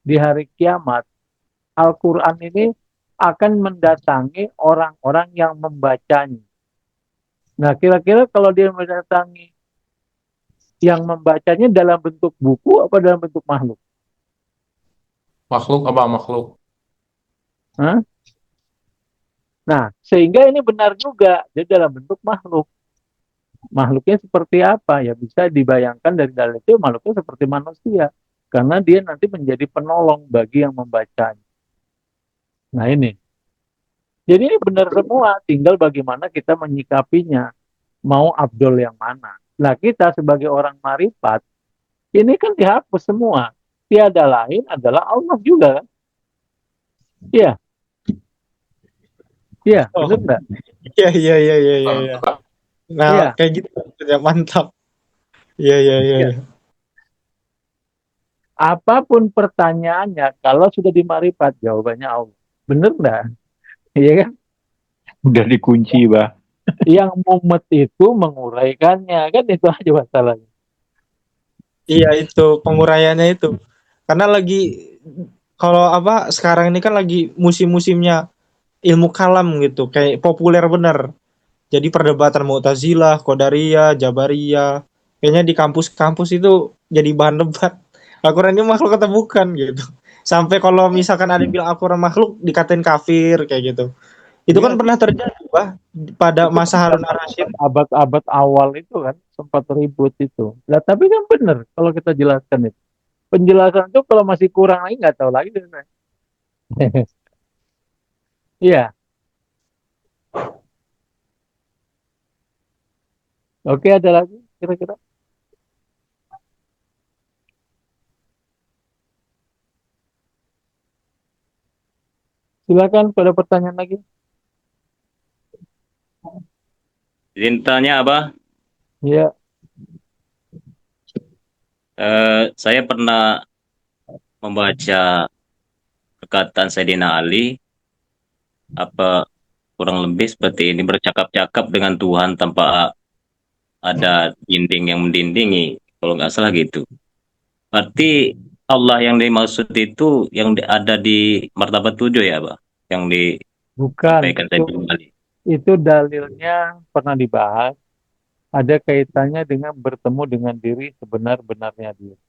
di hari kiamat Al-Quran ini akan mendatangi orang-orang yang membacanya. Nah, kira-kira kalau dia mendatangi yang membacanya dalam bentuk buku apa dalam bentuk makhluk? Makhluk apa makhluk? Hah? Nah, sehingga ini benar juga, dia dalam bentuk makhluk. Makhluknya seperti apa? Ya bisa dibayangkan dari dalil itu makhluknya seperti manusia. Karena dia nanti menjadi penolong bagi yang membacanya. Nah ini. Jadi ini benar semua, tinggal bagaimana kita menyikapinya. Mau Abdul yang mana? Nah kita sebagai orang marifat, ini kan dihapus semua. Tiada lain adalah Allah juga kan? Iya. Iya, benar enggak? Iya. Nah, iya. kayak gitu ya, mantap. Iya. Apapun pertanyaannya, kalau sudah di marifat, jawabannya Allah. Bener enggak? Iya kan? Udah dikunci, bah. Yang mumet itu menguraikannya, kan itu aja masalahnya. Iya itu penguraiannya itu. Karena lagi kalau apa sekarang ini kan lagi musim-musimnya ilmu kalam gitu, kayak populer bener. Jadi perdebatan Mu'tazilah, Qadariyah, Jabariyah, kayaknya di kampus-kampus itu jadi bahan debat. Al-Quran ini makhluk atau bukan gitu. Sampai kalau misalkan ada yang bilang Al-Quran makhluk dikatain kafir kayak gitu. Itu kan pernah terjadi, bah, pada masa Harun ar-Rasyid. Abad-abad awal itu kan sempat ribut itu. Nah, tapi kan benar kalau kita jelaskan itu. Penjelasan itu kalau masih kurang lagi nggak tahu lagi. Iya. Oke, ada lagi kira-kira? Silakan, pada pertanyaan lagi. Izin tanya apa? Iya. Saya pernah membaca perkataan Sayyidina Ali, apa kurang lebih seperti ini, bercakap-cakap dengan Tuhan tanpa ada dinding yang mendindingi, kalau nggak salah gitu. Berarti Allah yang dimaksud itu yang ada di martabat 7 ya, Pak? Yang Bukan, disampaikan tadi. itu dalilnya pernah dibahas, ada kaitannya dengan bertemu dengan diri sebenar-benarnya diri.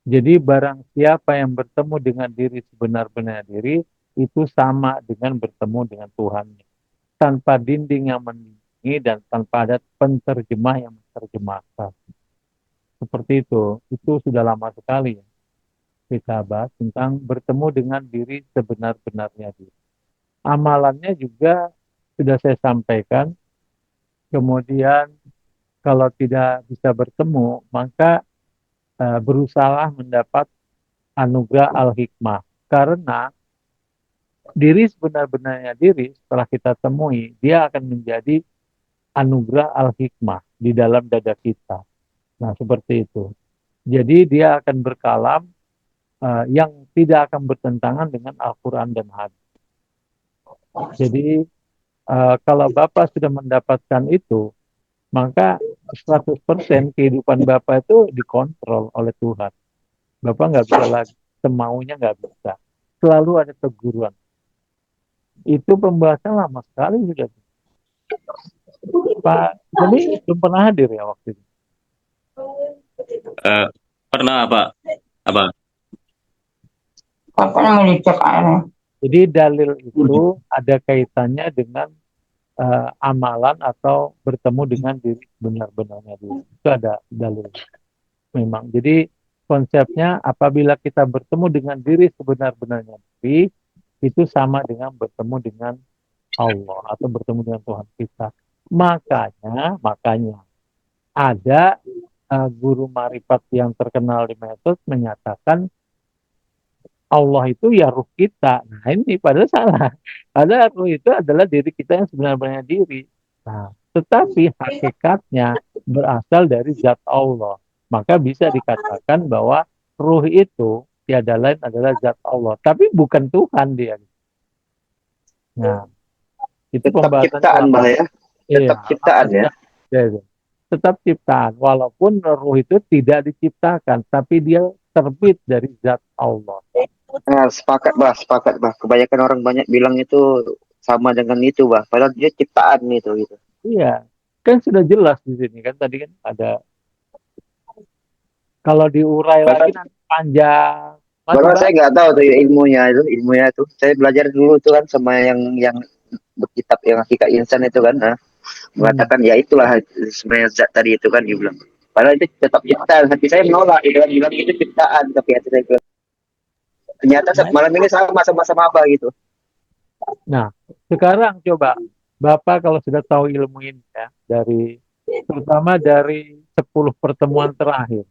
Jadi barang siapa yang bertemu dengan diri sebenar-benarnya diri, itu sama dengan bertemu dengan Tuhannya. Tanpa dinding yang menindingi dan tanpa ada penterjemah yang menerjemahkan. Seperti itu sudah lama sekali ya. Kita bahas tentang bertemu dengan diri sebenar-benarnya diri. Amalannya juga sudah saya sampaikan. Kemudian kalau tidak bisa bertemu, maka berusaha mendapat anugerah al-hikmah. Karena diri sebenar-benarnya diri setelah kita temui, dia akan menjadi anugerah al-hikmah di dalam dada kita. Nah, seperti itu. Jadi dia akan berkalam yang tidak akan bertentangan dengan Al-Quran dan hadis. Jadi kalau Bapak sudah mendapatkan itu, maka 100% kehidupan Bapak itu dikontrol oleh Tuhan. Bapak nggak bisa lagi, semaunya nggak bisa. Selalu ada teguran. Itu pembahasan lama sekali sudah. Pak Joni belum pernah hadir ya waktu itu? Pernah, Pak. Apa? Katanya mau dicek airnya. Jadi dalil itu ada kaitannya dengan amalan atau bertemu dengan diri benar-benarnya diri. Itu ada dalil. Memang. Jadi konsepnya apabila kita bertemu dengan diri sebenar-benarnya diri, itu sama dengan bertemu dengan Allah atau bertemu dengan Tuhan kita. Makanya ada guru marifat yang terkenal di metode menyatakan Allah itu ya ruh kita. Nah ini padahal salah. Padahal ruh itu adalah diri kita yang sebenarnya diri. Nah, tetapi hakikatnya berasal dari zat Allah. Maka bisa dikatakan bahwa ruh itu tiada lain adalah zat Allah. Tapi bukan Tuhan dia. Nah, itu Tetap pembahasan ciptaan, ulama. Bah ya. Tetap ciptaan ya. Ya. Tetap ciptaan. Walaupun ruh itu tidak diciptakan, tapi dia terbit dari zat Allah. Nah, sepakat bah. Kebanyakan orang banyak bilang itu sama dengan itu bah. Padahal dia ciptaan itu gitu. Iya, kan sudah jelas di sini kan tadi kan ada. Kalau diurai lagi nanti panjang. Padahal saya nggak tahu tuh ilmunya itu. Saya belajar dulu tuh kan sama yang berkitab yang hakikat insan itu kan. Nah, mengatakan ya itulah sebenarnya zat tadi itu kan dia bilang. Padahal itu tetap ciptaan. Tapi saya menolak dia bilang itu ciptaan. Tapi hati saya bilang ternyata malam ini sama-sama apa gitu. Nah, sekarang coba Bapak kalau sudah tahu ilmu ini ya, terutama dari 10 pertemuan terakhir.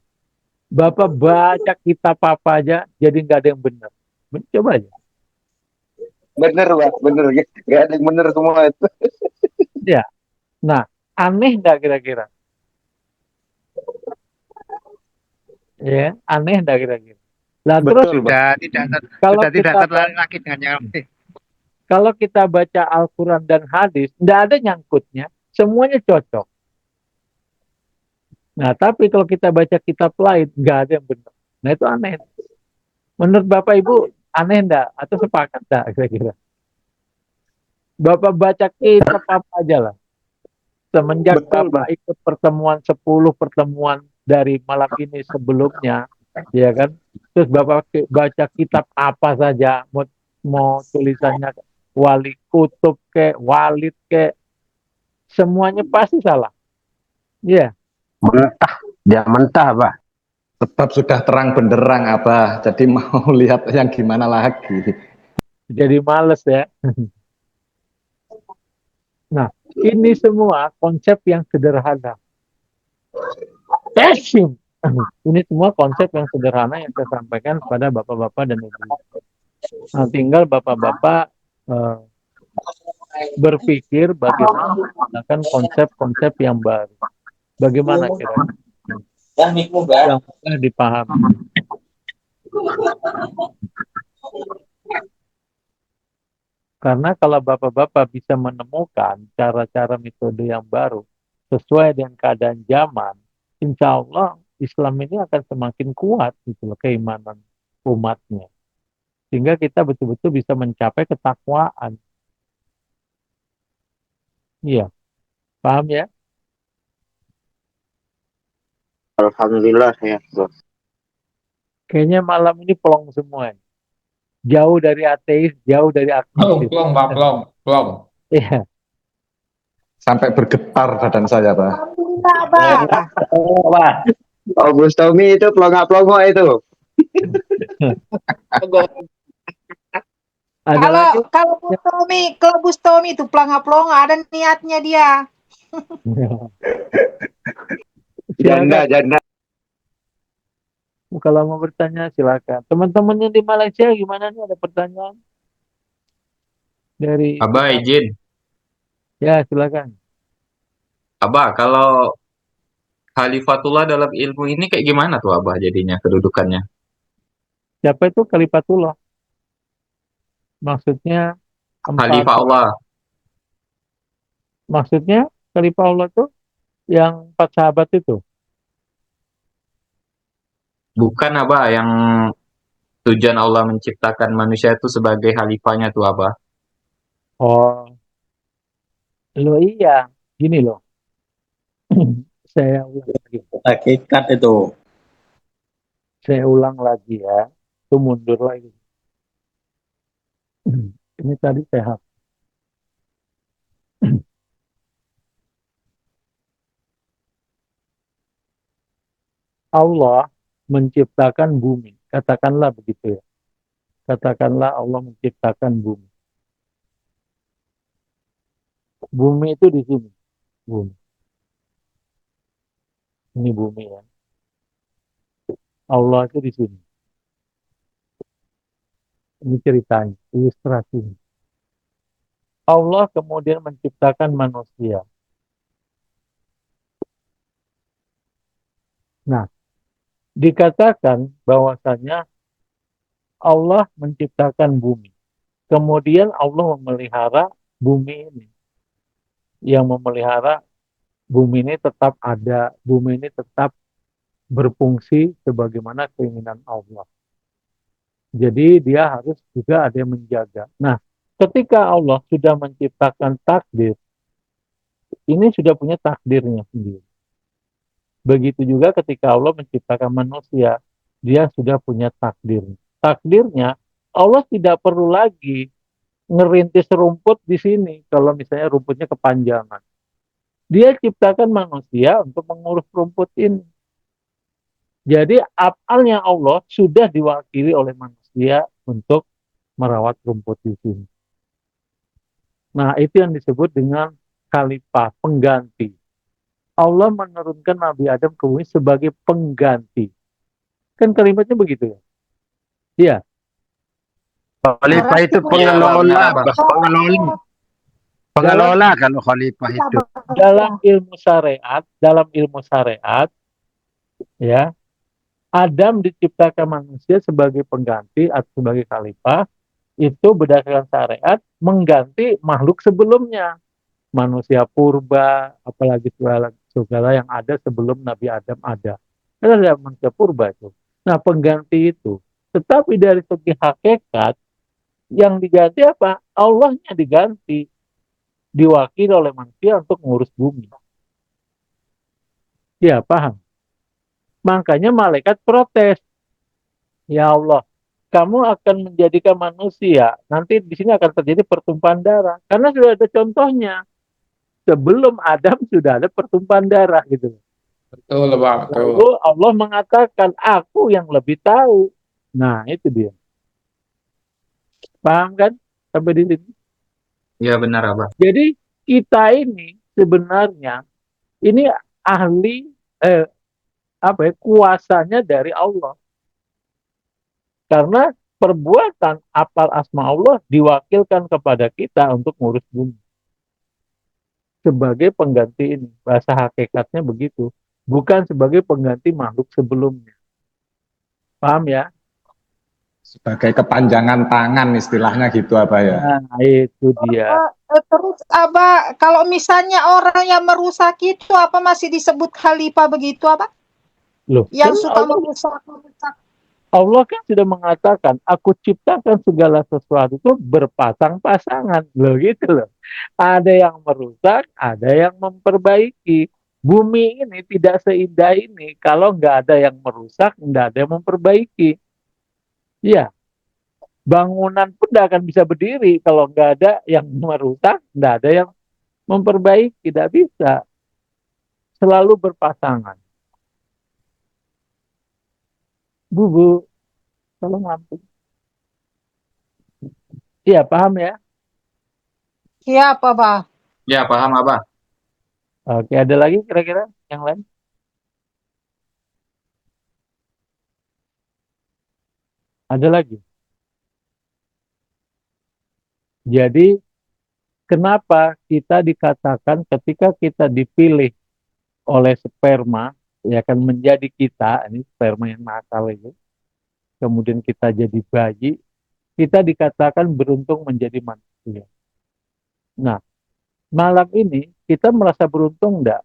Bapak baca kitab apa aja, jadi nggak ada yang benar. Coba aja. Bener, Pak. Bener. Nggak ada yang bener semua itu. Ya. Nah, aneh nggak kira-kira? Ya, aneh nggak kira-kira? Nah, terus Sudah tidak terlalu lagi dengan yang lain. Kalau kita baca Al-Quran dan hadis, nggak ada nyangkutnya, semuanya cocok. Nah, tapi kalau kita baca kitab lain, nggak ada yang benar. Nah, itu aneh. Menurut Bapak Ibu, aneh enggak? Atau sepakat enggak kira-kira? Bapak baca kitab apa aja lah. Semenjak Bapak ikut pertemuan 10 pertemuan dari malam ini sebelumnya, ya kan? Terus Bapak baca kitab apa saja, mau tulisannya wali kutub ke, walid ke, semuanya pasti salah. Iya. Dia mentah, Pak. Sebab sudah terang benderang, Abah. Jadi mau lihat yang gimana lagi. Jadi males ya. Nah, ini semua konsep yang sederhana. Ini semua konsep yang sederhana yang saya sampaikan kepada bapak-bapak dan ibu. Nah, tinggal bapak-bapak berpikir bagaimana menggunakan konsep-konsep yang baru. Bagaimana kira-kira yang mudah dipahami. Karena kalau bapak-bapak bisa menemukan cara-cara metode yang baru sesuai dengan keadaan zaman, insya Allah Islam ini akan semakin kuat gitu loh, keimanan umatnya. Sehingga kita betul-betul bisa mencapai ketakwaan. Iya, paham ya? Alhamdulillah ya, bro. Kayaknya malam ini plong semua. Jauh dari ateis, jauh dari agnostis. Plong, Pak, plong. Iya. Sampai bergetar badan saya, Pak. Alhamdulillah, Abah. Oh, Bustomi itu pelongo-pelongo itu. Ada lagi? Kalau Bustomi itu pelongo-pelongo, ada niatnya dia. Janda. Kalau mau bertanya silakan. Teman-teman yang di Malaysia gimana nih, ada pertanyaan? Dari Abah izin. Ya, silakan. Abah, kalau Khalifatullah dalam ilmu ini kayak gimana tuh Abah jadinya kedudukannya? Siapa itu Khalifatullah? Maksudnya Khalifah Allah. Maksudnya Khalifah Allah itu yang 4 sahabat itu? Bukan Abah, yang tujuan Allah menciptakan manusia itu sebagai khalifahnya tuh Abah. Oh, lo iya, gini loh. Saya ulang lagi. Hakikat itu. Saya ulang lagi ya. Itu mundur lagi. Ini tadi sehat. Allah menciptakan bumi. Katakanlah begitu ya. Katakanlah Allah menciptakan bumi. Bumi itu di sini. Bumi. Ini bumi ya. Allah itu di sini. Ini ceritanya, ilustrasinya. Allah kemudian menciptakan manusia. Nah, dikatakan bahwasanya Allah menciptakan bumi. Kemudian Allah memelihara bumi ini. Yang memelihara bumi ini tetap ada, bumi ini tetap berfungsi sebagaimana keinginan Allah. Jadi dia harus juga ada yang menjaga. Nah, ketika Allah sudah menciptakan takdir, ini sudah punya takdirnya sendiri. Begitu juga ketika Allah menciptakan manusia, dia sudah punya takdirnya. Takdirnya, Allah tidak perlu lagi ngerintis rumput di sini kalau misalnya rumputnya kepanjangan. Dia ciptakan manusia untuk mengurus rumput ini. Jadi afalnya Allah sudah diwakili oleh manusia untuk merawat rumput di sini. Nah, itu yang disebut dengan khalifah, pengganti. Allah menurunkan Nabi Adam ke bumi sebagai pengganti. Kan kalimatnya begitu ya? Iya. Khalifah itu pengelola, pengelola kalau khalifah itu. Dalam ilmu syariat, ya, Adam diciptakan manusia sebagai pengganti atau sebagai khalifah, itu berdasarkan syariat mengganti makhluk sebelumnya. Manusia purba, apalagi segala yang ada sebelum Nabi Adam ada. Kan ada manusia purba itu. Nah, pengganti itu. Tetapi dari segi hakikat, yang diganti apa? Allahnya diganti. Diwakili oleh manusia untuk mengurus bumi. Ya, paham? Makanya malaikat protes. Ya Allah, kamu akan menjadikan manusia. Nanti di sini akan terjadi pertumpahan darah. Karena sudah ada contohnya. Sebelum Adam sudah ada pertumpahan darah gitu. Betul, Pak. Lalu Allah mengatakan, aku yang lebih tahu. Nah, itu dia. Paham kan? Sampai di sini. Iya benar Abah. Jadi kita ini sebenarnya ini ahli kuasanya dari Allah. Karena perbuatan apal asma Allah diwakilkan kepada kita untuk ngurus bumi. Sebagai pengganti ini. Bahasa hakikatnya begitu. Bukan sebagai pengganti makhluk sebelumnya. Paham ya? Sebagai kepanjangan tangan istilahnya gitu apa ya? Nah, itu dia. Terus Abah, kalau misalnya orang yang merusak itu apa masih disebut khalifah begitu Abah? Loh, kan Yang suka merusak. Allah kan sudah mengatakan, aku ciptakan segala sesuatu itu berpasang-pasangan. Loh gitu loh. Ada yang merusak, ada yang memperbaiki. Bumi ini tidak seindah ini kalau nggak ada yang merusak, nggak ada yang memperbaiki. Iya, bangunan pun tidak akan bisa berdiri kalau nggak ada yang merusak, nggak ada yang memperbaiki. Tidak bisa. Selalu berpasangan. Bu, tolong lampu. Iya, paham ya? Siapa, Bah? Ya, paham Abah. Oke, ada lagi kira-kira yang lain? Ada lagi. Jadi, kenapa kita dikatakan ketika kita dipilih oleh sperma, ya kan menjadi kita, ini sperma yang nakal itu, kemudian kita jadi bayi, kita dikatakan beruntung menjadi manusia. Nah, malam ini kita merasa beruntung enggak?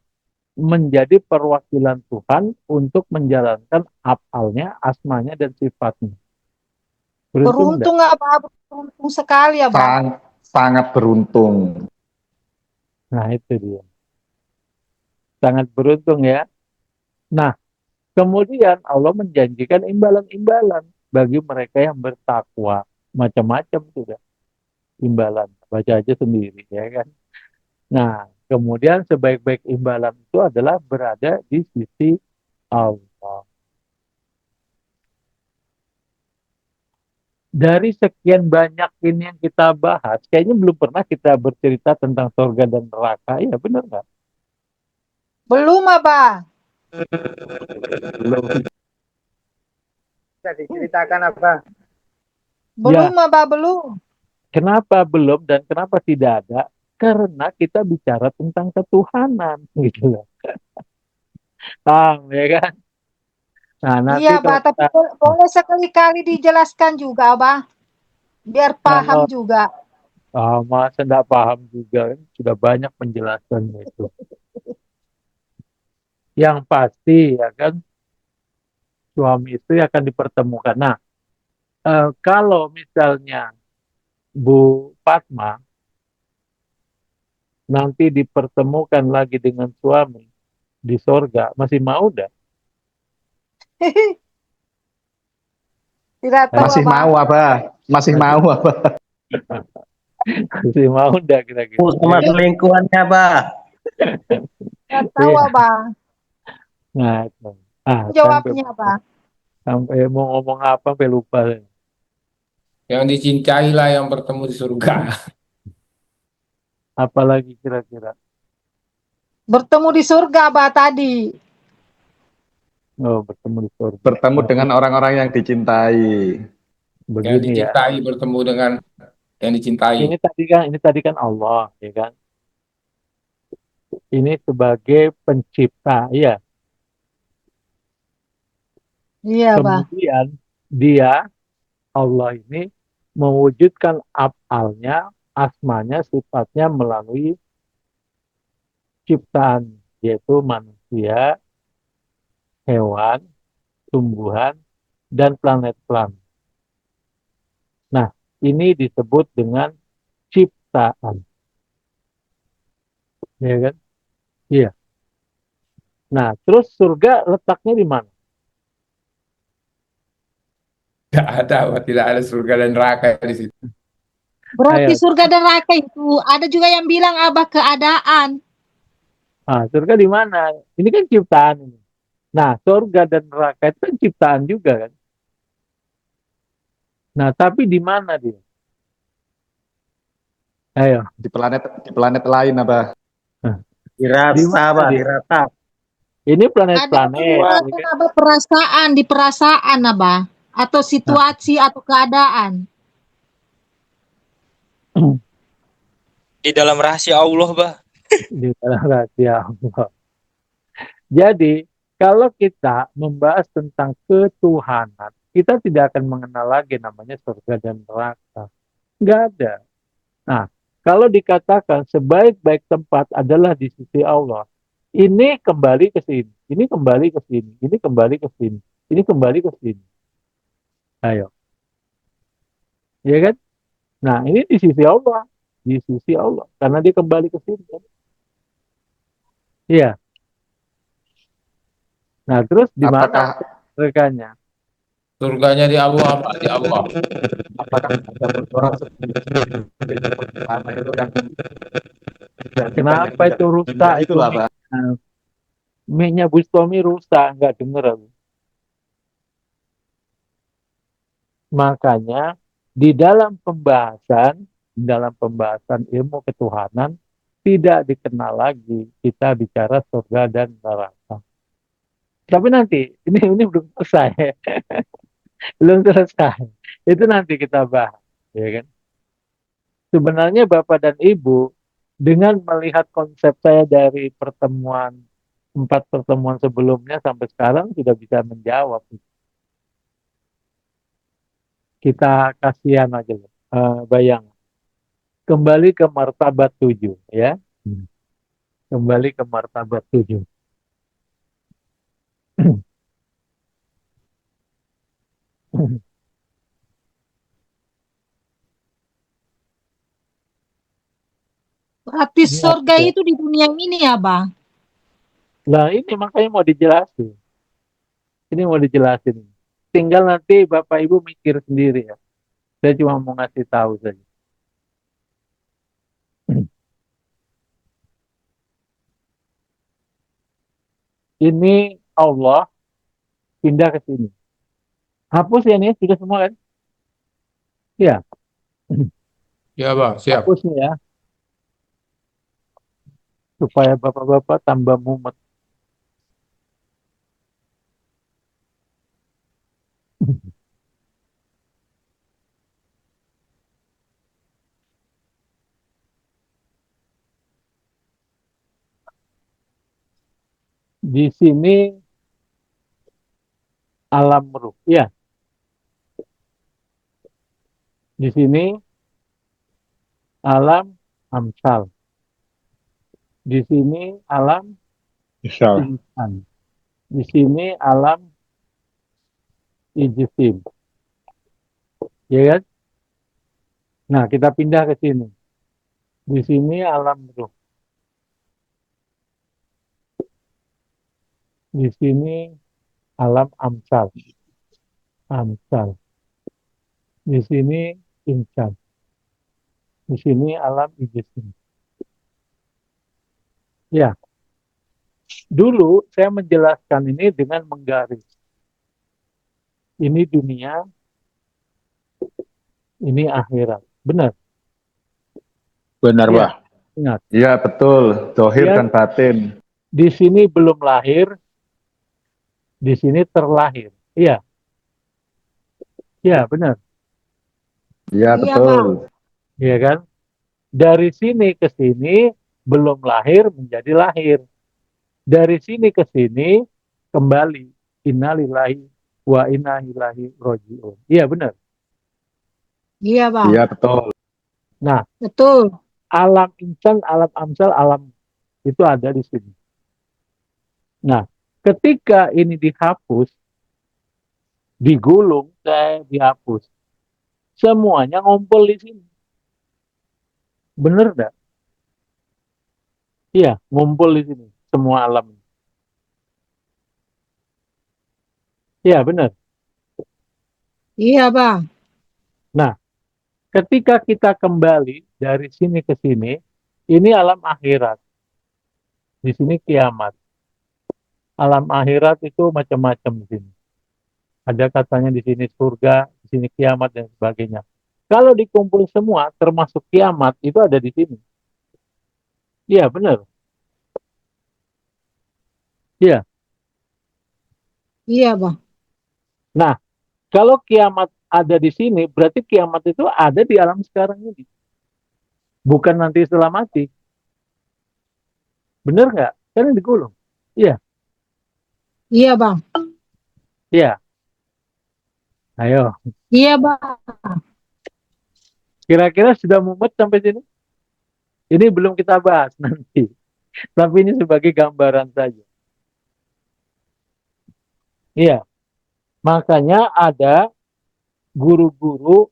Menjadi perwakilan Tuhan untuk menjalankan afalnya, asmanya, dan sifatnya. Beruntung apa? Beruntung sekali ya, Bang. Sangat beruntung. Nah, itu dia. Sangat beruntung ya. Nah, kemudian Allah menjanjikan imbalan-imbalan bagi mereka yang bertakwa. Macam-macam sudah imbalan. Baca aja sendiri ya kan. Nah, kemudian sebaik-baik imbalan itu adalah berada di sisi Allah. Dari sekian banyak ini yang kita bahas, kayaknya belum pernah kita bercerita tentang surga dan neraka. Ya benar nggak? Belum, Abah. Belum. Bisa diceritakan apa? Belum, Abah, belum. Kenapa belum dan kenapa tidak ada? Karena kita bicara tentang ketuhanan, gitu loh. Paham ya kan? Nah, nanti Iya, Abah, tapi boleh sekali-kali dijelaskan juga, Abah. Biar paham juga. masa enggak paham juga, kan sudah banyak penjelasannya itu. Yang pasti ya kan, suami istri akan dipertemukan. Nah, kalau misalnya Bu Fatma nanti dipertemukan lagi dengan suami di sorga, masih mau dah? Tidak tahu, Masih Abah. mau apa? Masih mau apa? Masih mau dah kira-kira. Sama selingkuhannya, Bah. Tidak tahu, Iya. Abah. Nah, itu. Jawabnya, Abah. Sampai mau ngomong apa sampai lupa. Yang dicintai lah yang bertemu di surga. Apalagi kira-kira? Bertemu di surga, Abah, tadi. Oh, bertemu di surga. Bertemu dengan orang-orang yang dicintai. Begini Yang dicintai bertemu dengan yang dicintai. Ini tadi kan Allah, ya kan? Ini sebagai pencipta, ya. Iya, Abah. Kemudian dia Allah ini mewujudkan afalnya, asmanya, sifatnya melalui ciptaan, yaitu manusia, hewan, tumbuhan, dan planet-planet. Nah, ini disebut dengan ciptaan. Ya kan? Iya. Nah, terus surga letaknya di mana? Tidak ada surga dan neraka di situ. Berarti Ayo. surga dan neraka itu ada juga yang bilang, Abah, keadaan. Ah, surga di mana? Ini kan ciptaan ini. Nah, surga dan neraka itu kan ciptaan juga kan? Nah, tapi di mana dia? Ayo. Di planet lain apa? Di rasa, Bah, di rasa. Ini Ada planet-planet. menggunakan, Abah, perasaan, di perasaan, Abah. Atau situasi atau keadaan. Di dalam rahasia Allah, Bah. Di dalam rahasia Allah. Jadi, kalau kita membahas tentang ketuhanan, kita tidak akan mengenal lagi namanya surga dan neraka. Nggak ada. Nah, kalau dikatakan sebaik-baik tempat adalah di sisi Allah, Ini kembali ke sini, ini kembali ke sini, ini kembali ke sini, ini kembali ke sini. Ayo, ya kan? Nah, ini di sisi Allah, di sisi Allah, karena dia kembali ke sini. Kan? Iya. Nah, terus di mana Apakah mereka-nya? Surganya di Allah, apa di Allah. apakah ada orang seperti pertama itu kan Kenapa itu rusak itu itulah Pak. mic-nya Bustomi rusak, nggak denger aku. Makanya di dalam pembahasan ilmu ketuhanan tidak dikenal lagi kita bicara surga dan neraka. Tapi nanti ini belum selesai, belum selesai. Itu nanti kita bahas, ya kan? Sebenarnya Bapak dan Ibu dengan melihat konsep saya dari empat pertemuan sebelumnya sampai sekarang sudah bisa menjawab. Kita kasihan aja, bayang. Kembali ke martabat 7, ya. Kembali ke martabat 7. Berarti Ini surga ada. itu di dunia ini ya, Bang? Nah ini makanya mau dijelasin. Ini mau dijelasin. Tinggal nanti Bapak Ibu mikir sendiri ya. Saya cuma mau ngasih tahu saja. Ini Allah pindah ke sini. Hapus ya nih, sudah semua kan? Ya, Ya, Bang, siap. hapus nih ya. Supaya Bapak-Bapak tambah mumet. Di sini alam ruh. Ya, di sini alam amsal. Di sini alam Misal. insan. Di sini alam ijisim. Ya kan? Nah, kita pindah ke sini. Di sini alam ruh. Di sini alam amsal. Amsal. Di sini insan. Di sini alam ijisim. Ya, dulu saya menjelaskan ini dengan menggaris. Ini dunia, ini akhirat. Benar? Benar, Ya, Pak. ingat. Iya, betul. Dohir Ya, dan batin. di sini belum lahir, di sini terlahir. Iya, ya benar. Iya, Iya, betul. Bang. Iya kan? Dari sini ke sini belum lahir menjadi lahir. Dari sini ke sini kembali. Innalillahi wa inna ilaihi roji'un. Iya benar. Iya, Bang. Iya, betul. Nah, Betul. alam insan, alam amsal, alam itu ada di sini. Nah, ketika ini dihapus, digulung, dihapus, semuanya ngumpul di sini. Bener nggak? Iya, ngumpul di sini semua alam. Iya, benar. Iya, Bang. Nah, ketika kita kembali dari sini ke sini, ini alam akhirat. Di sini kiamat. Alam akhirat itu macam-macam di sini. Ada katanya di sini surga, di sini kiamat dan sebagainya. Kalau dikumpul semua, termasuk kiamat, itu ada di sini. Iya, benar. Iya. Iya, Bang. Nah, kalau kiamat ada di sini, berarti kiamat itu ada di alam sekarang ini. Bukan nanti setelah mati. Benar nggak? Kan yang digulung. Iya. Iya, Bang. Iya. Ayo. Iya, Bang. Kira-kira sudah mumet sampai sini? Ini belum kita bahas nanti. Tapi ini sebagai gambaran saja. Iya, makanya ada guru-guru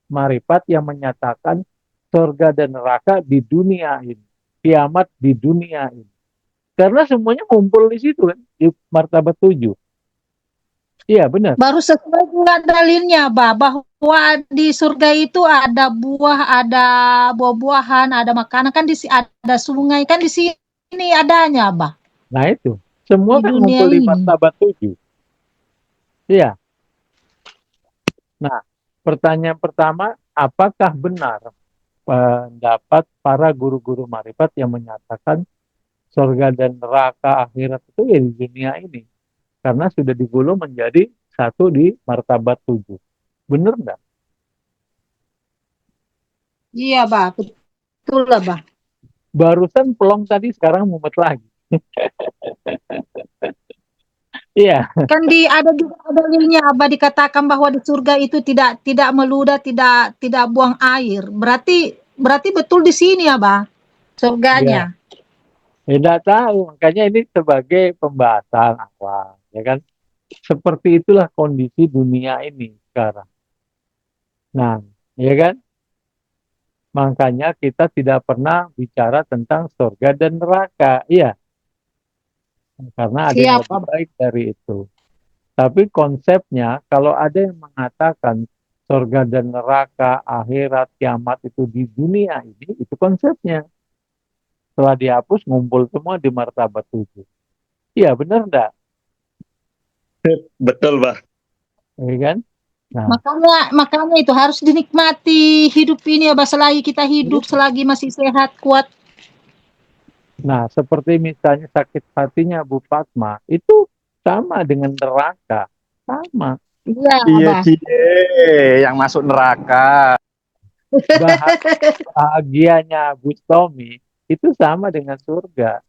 marifat yang menyatakan surga dan neraka di dunia ini, kiamat di dunia ini. Karena semuanya kumpul di situ kan, di martabat 7. Iya, benar. Baru sesuai juga dalilnya, Bah, bahwa di surga itu ada buah, ada buah-buahan, ada makanan kan ada sungai kan di sini adanya, Bah. Nah itu, semua Di kan dunia ngumpul di ini. martabat 7. Iya. Nah, pertanyaan pertama, apakah benar pendapat para guru-guru marifat yang menyatakan surga dan neraka akhirat itu ya di dunia ini? Karena sudah digulung menjadi satu di martabat 7. Benar enggak? Iya, Bah, betul lah, Bah. Barusan pelong tadi, sekarang mumet lagi. Iya. Kan ada juga dalilnya, Abah, dikatakan bahwa di surga itu tidak meludah, tidak buang air. Berarti betul di sini, Abah, surganya. Tidak tahu, makanya ini sebagai pembahasan awal, ya kan? Seperti itulah kondisi dunia ini sekarang. Nah, ya kan? Makanya kita tidak pernah bicara tentang surga dan neraka, iya. Karena ada yang lebih baik dari itu. Tapi konsepnya, kalau ada yang mengatakan surga dan neraka, akhirat, kiamat itu di dunia ini, itu konsepnya. Setelah dihapus, ngumpul semua di martabat 7. Iya, benar enggak? Betul, Bah. Iya kan? Nah, Makanya itu harus dinikmati hidup ini, Abah, selagi kita hidup, selagi masih sehat, kuat. nah, seperti misalnya sakit hatinya Bu Fatma, itu sama dengan neraka. Sama. Iya, Iya, Abah. yang masuk neraka. Bahagianya Bu Tommy itu sama dengan surga.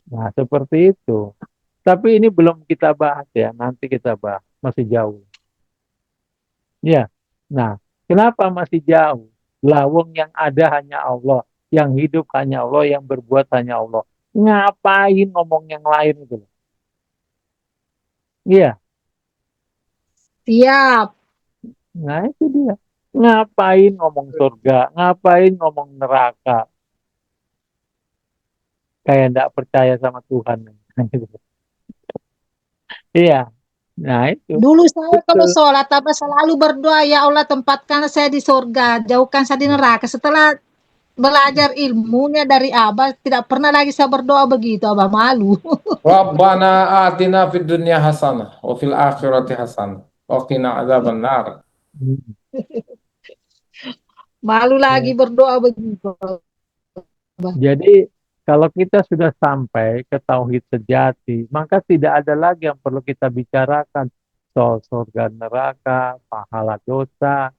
Nah, seperti itu. Tapi ini belum kita bahas ya, nanti kita bahas. Masih jauh. Ya. Nah, kenapa masih jauh? Lawang yang ada hanya Allah, yang hidup hanya Allah, yang berbuat hanya Allah. Ngapain ngomong yang lain itu? Iya. Siap. Nah, itu dia. Ngapain ngomong surga? Ngapain ngomong neraka? Kayak enggak percaya sama Tuhan. Iya. Nah, itu. Dulu saya kalau sholat, Abah selalu berdoa, ya Allah tempatkan saya di surga, jauhkan saya di neraka. Setelah belajar ilmunya dari Abah, tidak pernah lagi saya berdoa begitu, Abah, malu. Rabbana atina fid dunya hasanah wa fil akhirati hasanah wa qina adzabannar. Malu lagi berdoa begitu. Jadi kalau kita sudah sampai ke tauhid sejati, maka tidak ada lagi yang perlu kita bicarakan soal surga neraka, pahala dosa,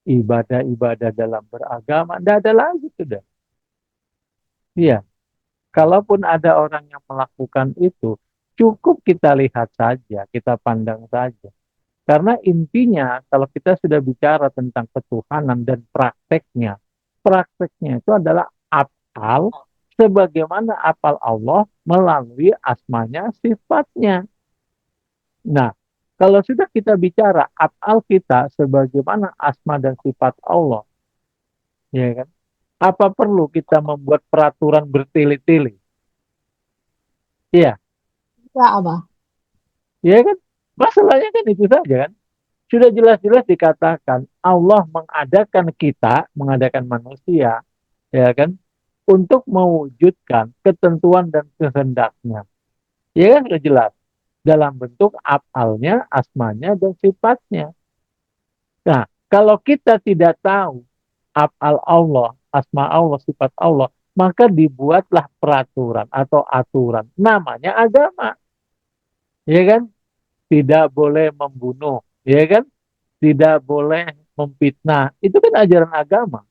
ibadah-ibadah dalam beragama, tidak ada lagi sudah. Iya. Kalaupun ada orang yang melakukan itu, cukup kita lihat saja, kita pandang saja. Karena intinya kalau kita sudah bicara tentang ketuhanan dan prakteknya itu adalah afal sebagaimana afal Allah melalui asmanya, sifatnya. Nah, kalau sudah kita bicara afal kita sebagaimana asma dan sifat Allah, ya kan? Apa perlu kita membuat peraturan bertele-tele? Iya. Ya, Abah. Ya kan? Masalahnya kan itu saja kan. Sudah jelas-jelas dikatakan Allah mengadakan kita, mengadakan manusia, ya kan, untuk mewujudkan ketentuan dan kehendaknya. Ya kan sudah jelas dalam bentuk afalnya, asmanya dan sifatnya. Nah, kalau kita tidak tahu afal Allah, asma Allah, sifat Allah, maka dibuatlah peraturan atau aturan namanya agama. Ya kan? Tidak boleh membunuh, ya kan? Tidak boleh memfitnah. Itu kan ajaran agama.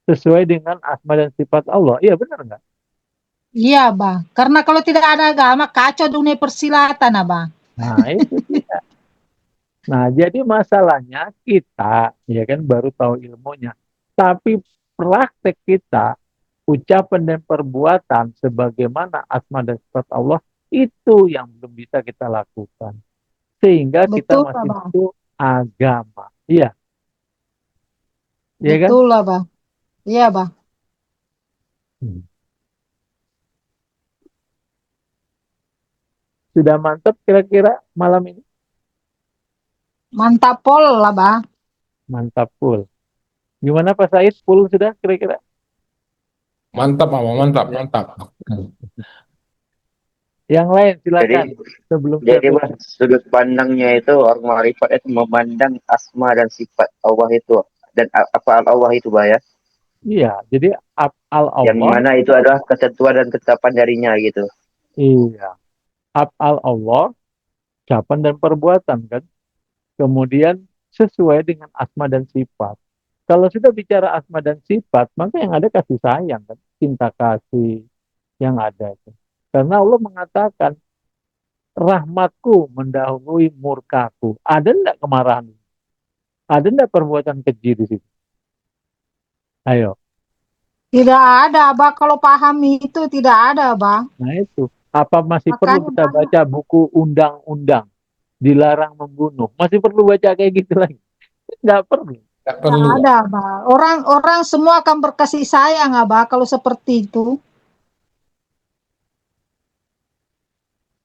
Sesuai dengan asma dan sifat Allah. Iya benar nggak? Iya, Abah. Karena kalau tidak ada agama, kacau dunia persilatan, Abah. Nah, itu dia. Nah, jadi masalahnya kita, ya kan, baru tahu ilmunya. Tapi praktek kita ucapan dan perbuatan sebagaimana asma dan sifat Allah itu yang belum bisa kita lakukan. Sehingga kita Betul, masih Abah. butuh agama. Iya, iya kan? Betul, Abah. Iya, Abah. Hmm. Sudah mantap kira-kira malam ini? Mantap pol, Abah. Mantap full. Gimana Pak Said? Full sudah kira-kira? Mantap, Abah, mantap, Ya. mantap. Yang lain silakan. Jadi Sebelum saya jadi Mas, sudut pandangnya itu orang marifat itu memandang asma dan sifat Allah itu dan afal Allah itu Bah ya. Iya, jadi af'al Yang Allah, mana itu adalah ketentuan dan ketetapan darinya gitu. iya. Af'al Allah, ucapan dan perbuatan kan. Kemudian sesuai dengan asma dan sifat. Kalau sudah bicara asma dan sifat, maka yang ada kasih sayang kan, cinta kasih yang ada itu. Karena Allah mengatakan rahmatku mendahului murkaku. Ada enggak kemarahan? Ada enggak perbuatan keji di situ? Ayo. Tidak ada, Abah. Kalau pahami itu tidak ada, Abah. Nah itu. Apa masih perlu Makanya kita banyak. baca buku undang-undang dilarang membunuh? Masih perlu baca kayak gitu lagi? Nggak perlu. Nggak Tidak perlu. ada, Abah. Orang semua akan berkasih sayang, Abah, kalau seperti itu.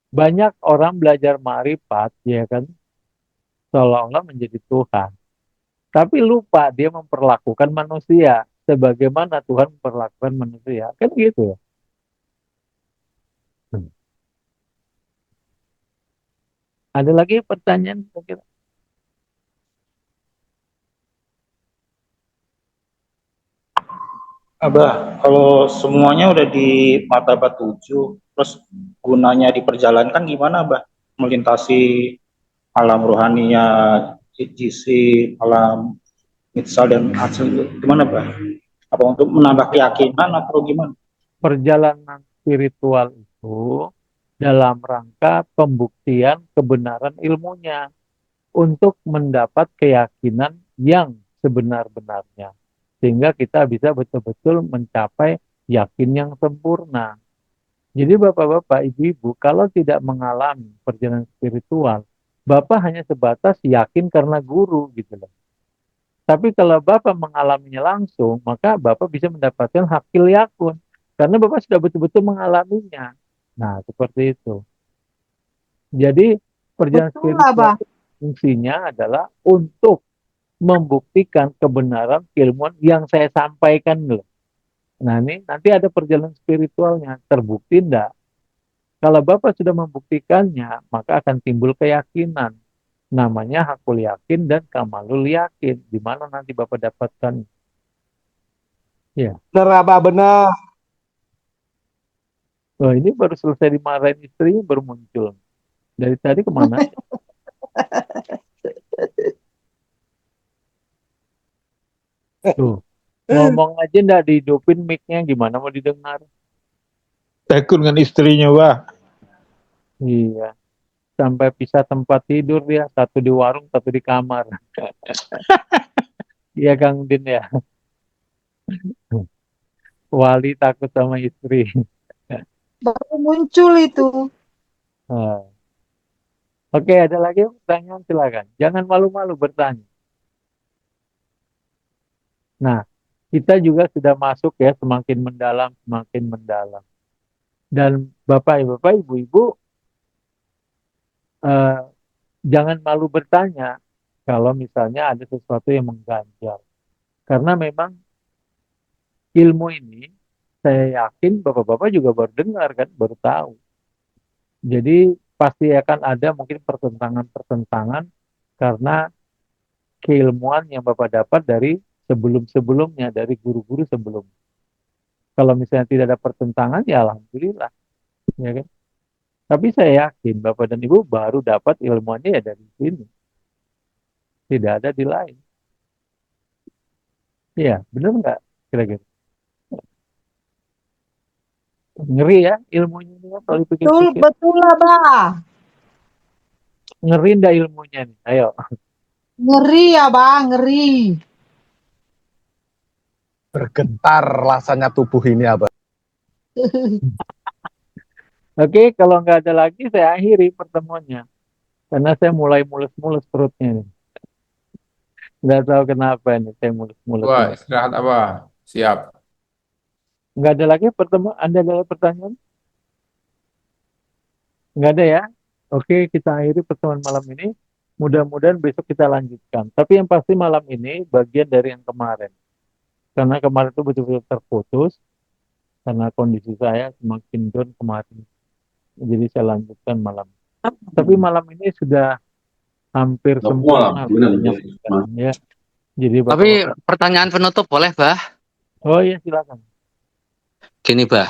Banyak orang belajar ma'rifat, ya kan, seolah-olah menjadi Tuhan. Tapi lupa dia memperlakukan manusia sebagaimana Tuhan memperlakukan manusia. Kan gitu ya. Ada lagi pertanyaan mungkin? Abah, kalau semuanya udah di martabat 7, terus gunanya diperjalankan gimana, Abah? Melintasi alam rohania, jisi, alam mitsal dan asal, gimana, Abah? Apa untuk menambah keyakinan atau gimana? Perjalanan spiritual itu dalam rangka pembuktian kebenaran ilmunya untuk mendapat keyakinan yang sebenar-benarnya. Sehingga kita bisa betul-betul mencapai yakin yang sempurna. Jadi bapak-bapak, ibu-ibu, kalau tidak mengalami perjalanan spiritual, bapak hanya sebatas yakin karena guru gitu loh. Tapi kalau bapak mengalaminya langsung, maka bapak bisa mendapatkan hakil yakun. Karena bapak sudah betul-betul mengalaminya. Nah, seperti itu. Jadi perjalanan Betul, spiritual Abah. itu fungsinya adalah untuk membuktikan kebenaran ilmuwan yang saya sampaikan loh. Nah ini nanti ada perjalanan spiritualnya, terbukti enggak? Kalau Bapak sudah membuktikannya, maka akan timbul keyakinan. Namanya hakul yakin dan kamalul yakin. Di mana nanti Bapak dapatkan? Ya. Benar, Abah, benar. Oh, ini baru selesai dimarahin istrinya baru muncul. Dari tadi kemana? Tuh. Ngomong aja ndak dihidupin mic-nya, gimana mau didengar? Tekun dengan istrinya, Bah. Iya. Sampai pisah tempat tidur dia. Satu di warung, satu di kamar. Iya Kang Din ya. Wali takut sama istri. Baru muncul itu. Nah. Oke, ada lagi pertanyaan silakan. Jangan malu-malu bertanya. Nah, kita juga sudah masuk ya semakin mendalam, semakin mendalam. Dan Bapak, Ibu-ibu, eh, jangan malu bertanya kalau misalnya ada sesuatu yang mengganjal. Karena memang ilmu ini, saya yakin Bapak-Bapak juga baru dengar kan, baru tahu. Jadi pasti akan ada mungkin pertentangan-pertentangan karena keilmuan yang Bapak dapat dari sebelum-sebelumnya, dari guru-guru sebelum. Kalau misalnya tidak ada pertentangan, ya alhamdulillah. Ya kan? Tapi saya yakin Bapak dan Ibu baru dapat ilmuannya ya dari sini. Tidak ada di lain. Iya, benar nggak kira-kira? Ngeri ya ilmunya ini kalau Betul, dipikir-pikir. betul, Abah. Ngeri ndak ilmunya nih? Ayo. Ngeri, Abah, ngeri. Bergetar rasanya tubuh ini, Abah. Oke, kalau nggak ada lagi saya akhiri pertemuannya. Karena saya mulai mulus-mulus perutnya nih. Nggak tahu kenapa nih saya mulus-mulus Wah, ini. istirahat Abah. Siap. Nggak ada lagi pertemuan? Anda ada pertanyaan? Nggak ada ya? Oke, kita akhiri pertemuan malam ini. Mudah-mudahan besok kita lanjutkan. Tapi yang pasti malam ini bagian dari yang kemarin. Karena kemarin itu betul-betul terputus. Karena kondisi saya semakin down kemarin. Jadi saya lanjutkan malam. Tapi malam ini sudah hampir sempurna menyampaikan ya. Jadi Tapi Bapak, pertanyaan penutup boleh, Bah? oh iya silakan. Gini, Bah.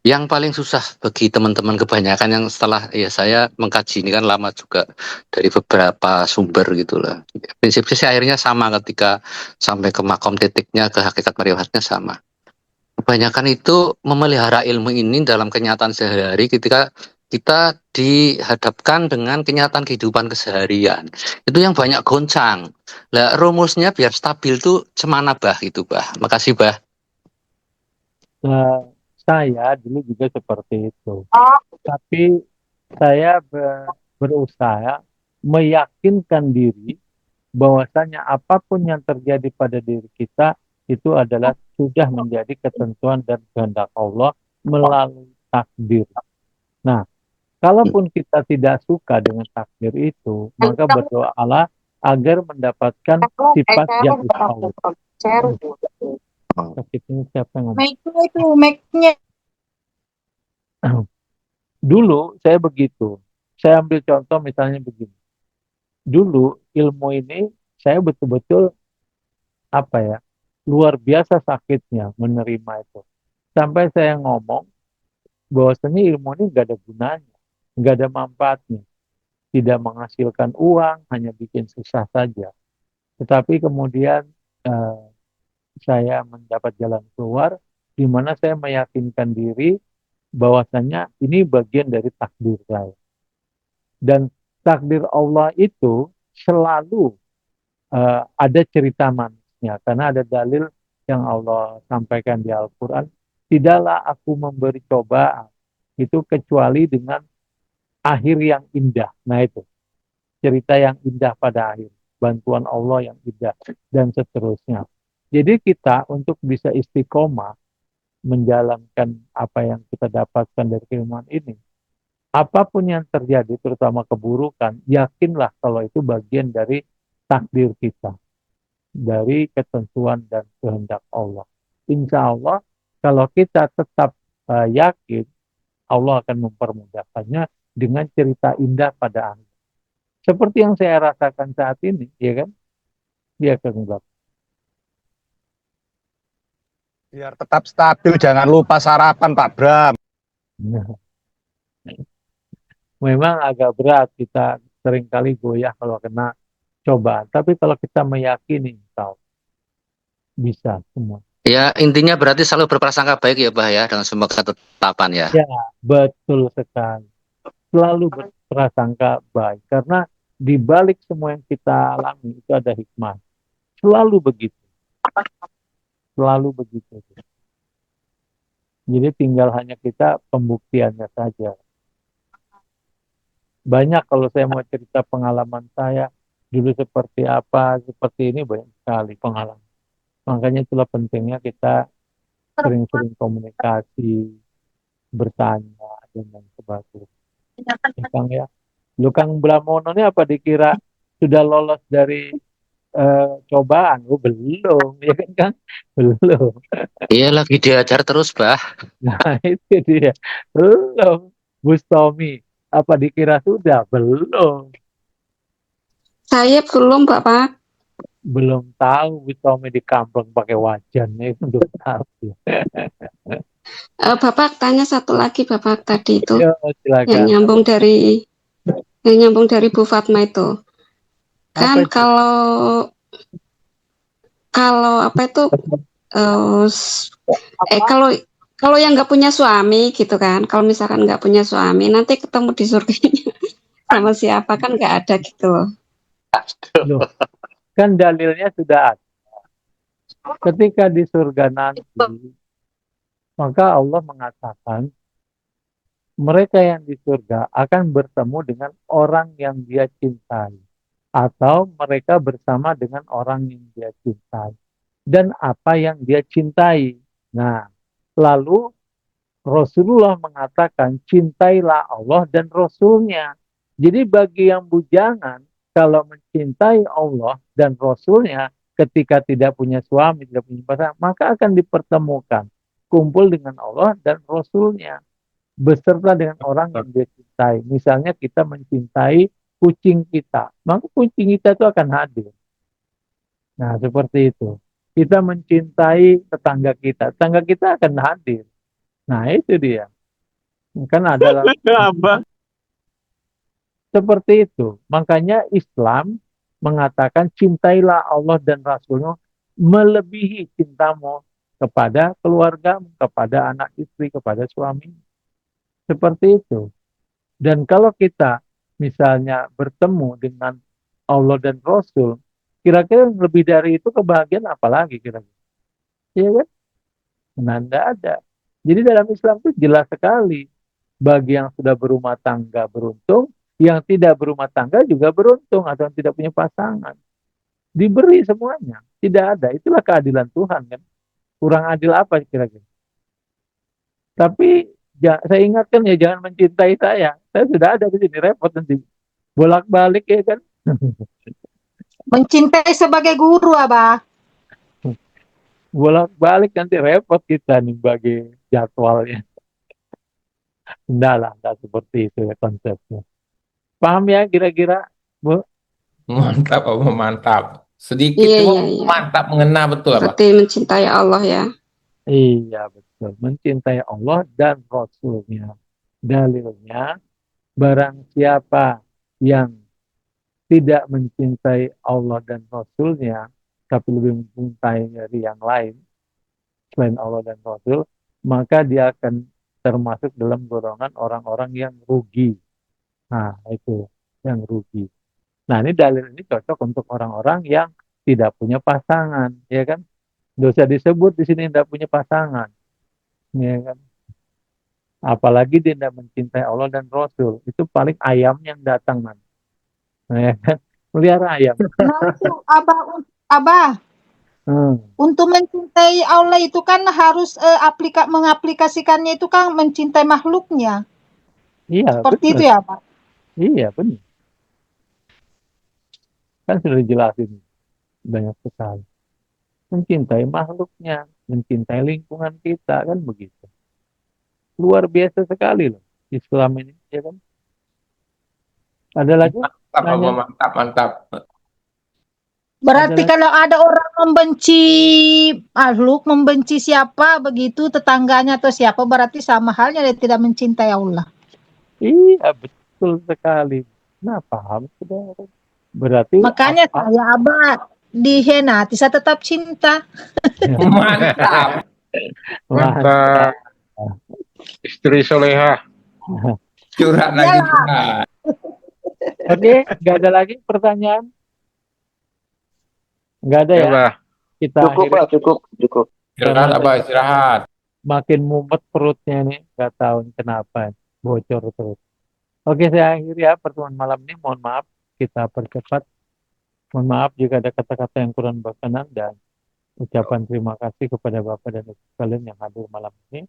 Yang paling susah bagi teman-teman kebanyakan yang setelah ya saya mengkaji ini kan lama juga dari beberapa sumber gitu lah. Prinsipnya sih akhirnya sama ketika sampai ke makom titiknya, ke hakikat marifatnya sama. Kebanyakan itu memelihara ilmu ini dalam kenyataan sehari-hari ketika kita dihadapkan dengan kenyataan kehidupan keseharian. Itu yang banyak goncang. Lah rumusnya biar stabil tuh cemana, Bah, gitu, Bah. Makasih, Bah. Saya dulu juga seperti itu. Tapi saya berusaha meyakinkan diri bahwasanya apapun yang terjadi pada diri kita itu adalah sudah menjadi ketentuan dan kehendak Allah melalui takdir. Nah, kalaupun kita tidak suka dengan takdir itu, maka berdoalah agar mendapatkan sifat yang Allah. Sakitnya siapa yang ngomong? Mic-nya. Dulu saya begitu. Saya ambil contoh misalnya begini. Dulu ilmu ini saya betul-betul apa ya, luar biasa sakitnya menerima itu. Sampai saya ngomong bahwasanya ilmu ini nggak ada gunanya, nggak ada manfaatnya, tidak menghasilkan uang, hanya bikin susah saja. Tetapi kemudian saya mendapat jalan keluar, di mana saya meyakinkan diri bahwasanya ini bagian dari takdir saya. Dan takdir Allah itu selalu ada cerita manisnya, karena ada dalil yang Allah sampaikan di Al-Quran, tidaklah aku memberi cobaan itu kecuali dengan akhir yang indah. Nah itu, cerita yang indah pada akhir, bantuan Allah yang indah, dan seterusnya. Jadi kita untuk bisa istiqomah menjalankan apa yang kita dapatkan dari keilmuan ini, apapun yang terjadi, terutama keburukan, yakinlah kalau itu bagian dari takdir kita, dari ketentuan dan kehendak Allah. Insya Allah, kalau kita tetap yakin, Allah akan mempermudahkannya dengan cerita indah pada akhir. Seperti yang saya rasakan saat ini, ya kan? Ya kan, Bapak. Biar tetap stabil, jangan lupa sarapan, Pak Bram. Memang agak berat, kita seringkali goyah kalau kena cobaan. Tapi kalau kita meyakini, bisa semua. Ya, intinya berarti selalu berprasangka baik ya, Bah, ya, dengan semua ketetapan ya. Ya, betul sekali. Selalu berprasangka baik. Karena di balik semua yang kita alami itu ada hikmah. Selalu begitu. Selalu begitu. Jadi tinggal hanya kita pembuktiannya saja. Banyak kalau saya mau cerita pengalaman saya, dulu seperti apa, seperti ini, banyak sekali pengalaman. Makanya itulah pentingnya kita sering-sering komunikasi, bertanya, dan lain sebagainya. Kang ya, lu Kang Bramono ini apa dikira sudah lolos dari cobaan? Oh, belum, ya kan Kang? Belum. Iya, lagi diajar terus, Bah. Nah, itu dia. Belum. Bustomi, apa dikira sudah? Belum. Saya belum, Bapak. Belum tahu Bustomi di kampung pakai wajannya itu belum tahu. Bapak tanya satu lagi, Bapak tadi itu Yo, silakan. yang nyambung dari Bu Fatma itu. Kan kalau apa itu kalau yang nggak punya suami gitu kan, kalau misalkan nggak punya suami nanti ketemu di surganya sama siapa kan nggak ada gitu loh. Loh, kan dalilnya sudah ada. Ketika di surga nanti, maka Allah mengatakan mereka yang di surga akan bertemu dengan orang yang dia cintai. Atau mereka bersama dengan orang yang dia cintai. Dan apa yang dia cintai. Nah, lalu Rasulullah mengatakan, cintailah Allah dan Rasulnya. Jadi bagi yang bujangan, kalau mencintai Allah dan Rasulnya, ketika tidak punya suami, tidak punya pasangan, maka akan dipertemukan. Kumpul dengan Allah dan Rasulnya. Beserta dengan orang yang dia cintai. Misalnya kita mencintai kucing kita, maka kucing kita itu akan hadir. Nah, seperti itu. Kita mencintai tetangga kita akan hadir. Nah, itu dia. Kan ada seperti itu. Makanya Islam mengatakan cintailah Allah dan Rasulnya melebihi cintamu kepada keluarga, kepada anak istri, kepada suami. Seperti itu. Dan kalau kita misalnya bertemu dengan Allah dan Rasul, kira-kira lebih dari itu kebahagiaan apa lagi kira-kira? Iya kan? Nah, tidak ada. Jadi dalam Islam itu jelas sekali. Bagi yang sudah berumah tangga beruntung, yang tidak berumah tangga juga beruntung atau yang tidak punya pasangan. Diberi semuanya. Tidak ada. Itulah keadilan Tuhan kan. Kurang adil apa kira-kira? Tapi saya ingatkan ya jangan mencintai saya. Saya sudah ada di sini repot nanti. Bolak-balik ya kan. Mencintai sebagai guru, Abah. Bolak-balik nanti repot kita nih bagi jadwalnya. Enggak seperti itu ya konsepnya. Paham ya kira-kira, Bu? Mantap, Abah, mantap. Sedikit Iya, cuma iya, iya. mantap mengena betul, Abah. Seperti mencintai Allah ya. Iya betul. Mencintai Allah dan Rasulnya. Dalilnya, barang siapa yang tidak mencintai Allah dan Rasulnya, tapi lebih mencintai dari yang lain, selain Allah dan Rasul, maka dia akan termasuk dalam golongan orang-orang yang rugi. Nah, itu yang rugi. Nah, ini dalil ini cocok untuk orang-orang yang tidak punya pasangan, ya kan? Dosa disebut di sini tidak punya pasangan, ya kan? Apalagi dia tidak mencintai Allah dan Rasul, itu paling ayam yang datang nanti, ya kan? Melihara ayam. Nah, itu Abah, untuk mencintai Allah itu kan harus mengaplikasikannya itu kan mencintai makhluknya. Iya, Seperti benar. itu ya, Pak? Iya, benar. Kan sudah dijelasin banyak sekali. Mencintai makhluknya, mencintai lingkungan kita, kan begitu. Luar biasa sekali loh Islam ini, ya kan? Ada lagi? Mantap, Abah, mantap. Berarti kalau ada orang membenci makhluk, membenci siapa begitu, tetangganya atau siapa, berarti sama halnya dia tidak mencintai Allah. Iya, betul sekali. Nah, paham sudah. Berarti makanya saya Abah dihianati, saya tetap cinta. Mantap. Mantap. Istri soleha. Curhat lagi, curhat. Oke, nggak ada lagi pertanyaan? Nggak ada ya? Kita Cukup, Pak, cukup. Istirahat, Abah, istirahat. Makin mumet perutnya nih, nggak tahu nih kenapa, bocor terus. Oke, saya akhiri ya pertemuan malam ini. Mohon maaf, kita percepat. Mohon maaf jika ada kata-kata yang kurang berkenan dan ucapan terima kasih kepada Bapak dan Ibu sekalian yang hadir malam ini.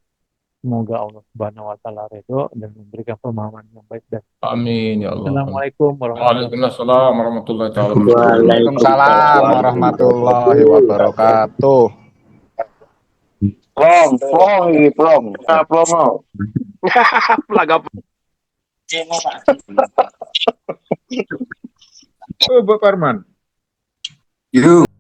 Semoga Allah Subhanahu wa taala ridho dan memberikan pemahaman yang baik dan amin ya Allah. Assalamualaikum warahmatullahi wabarakatuh. Waalaikumsalam warahmatullahi wabarakatuh. Plong. Pelagap. Coba Parman. Yuk.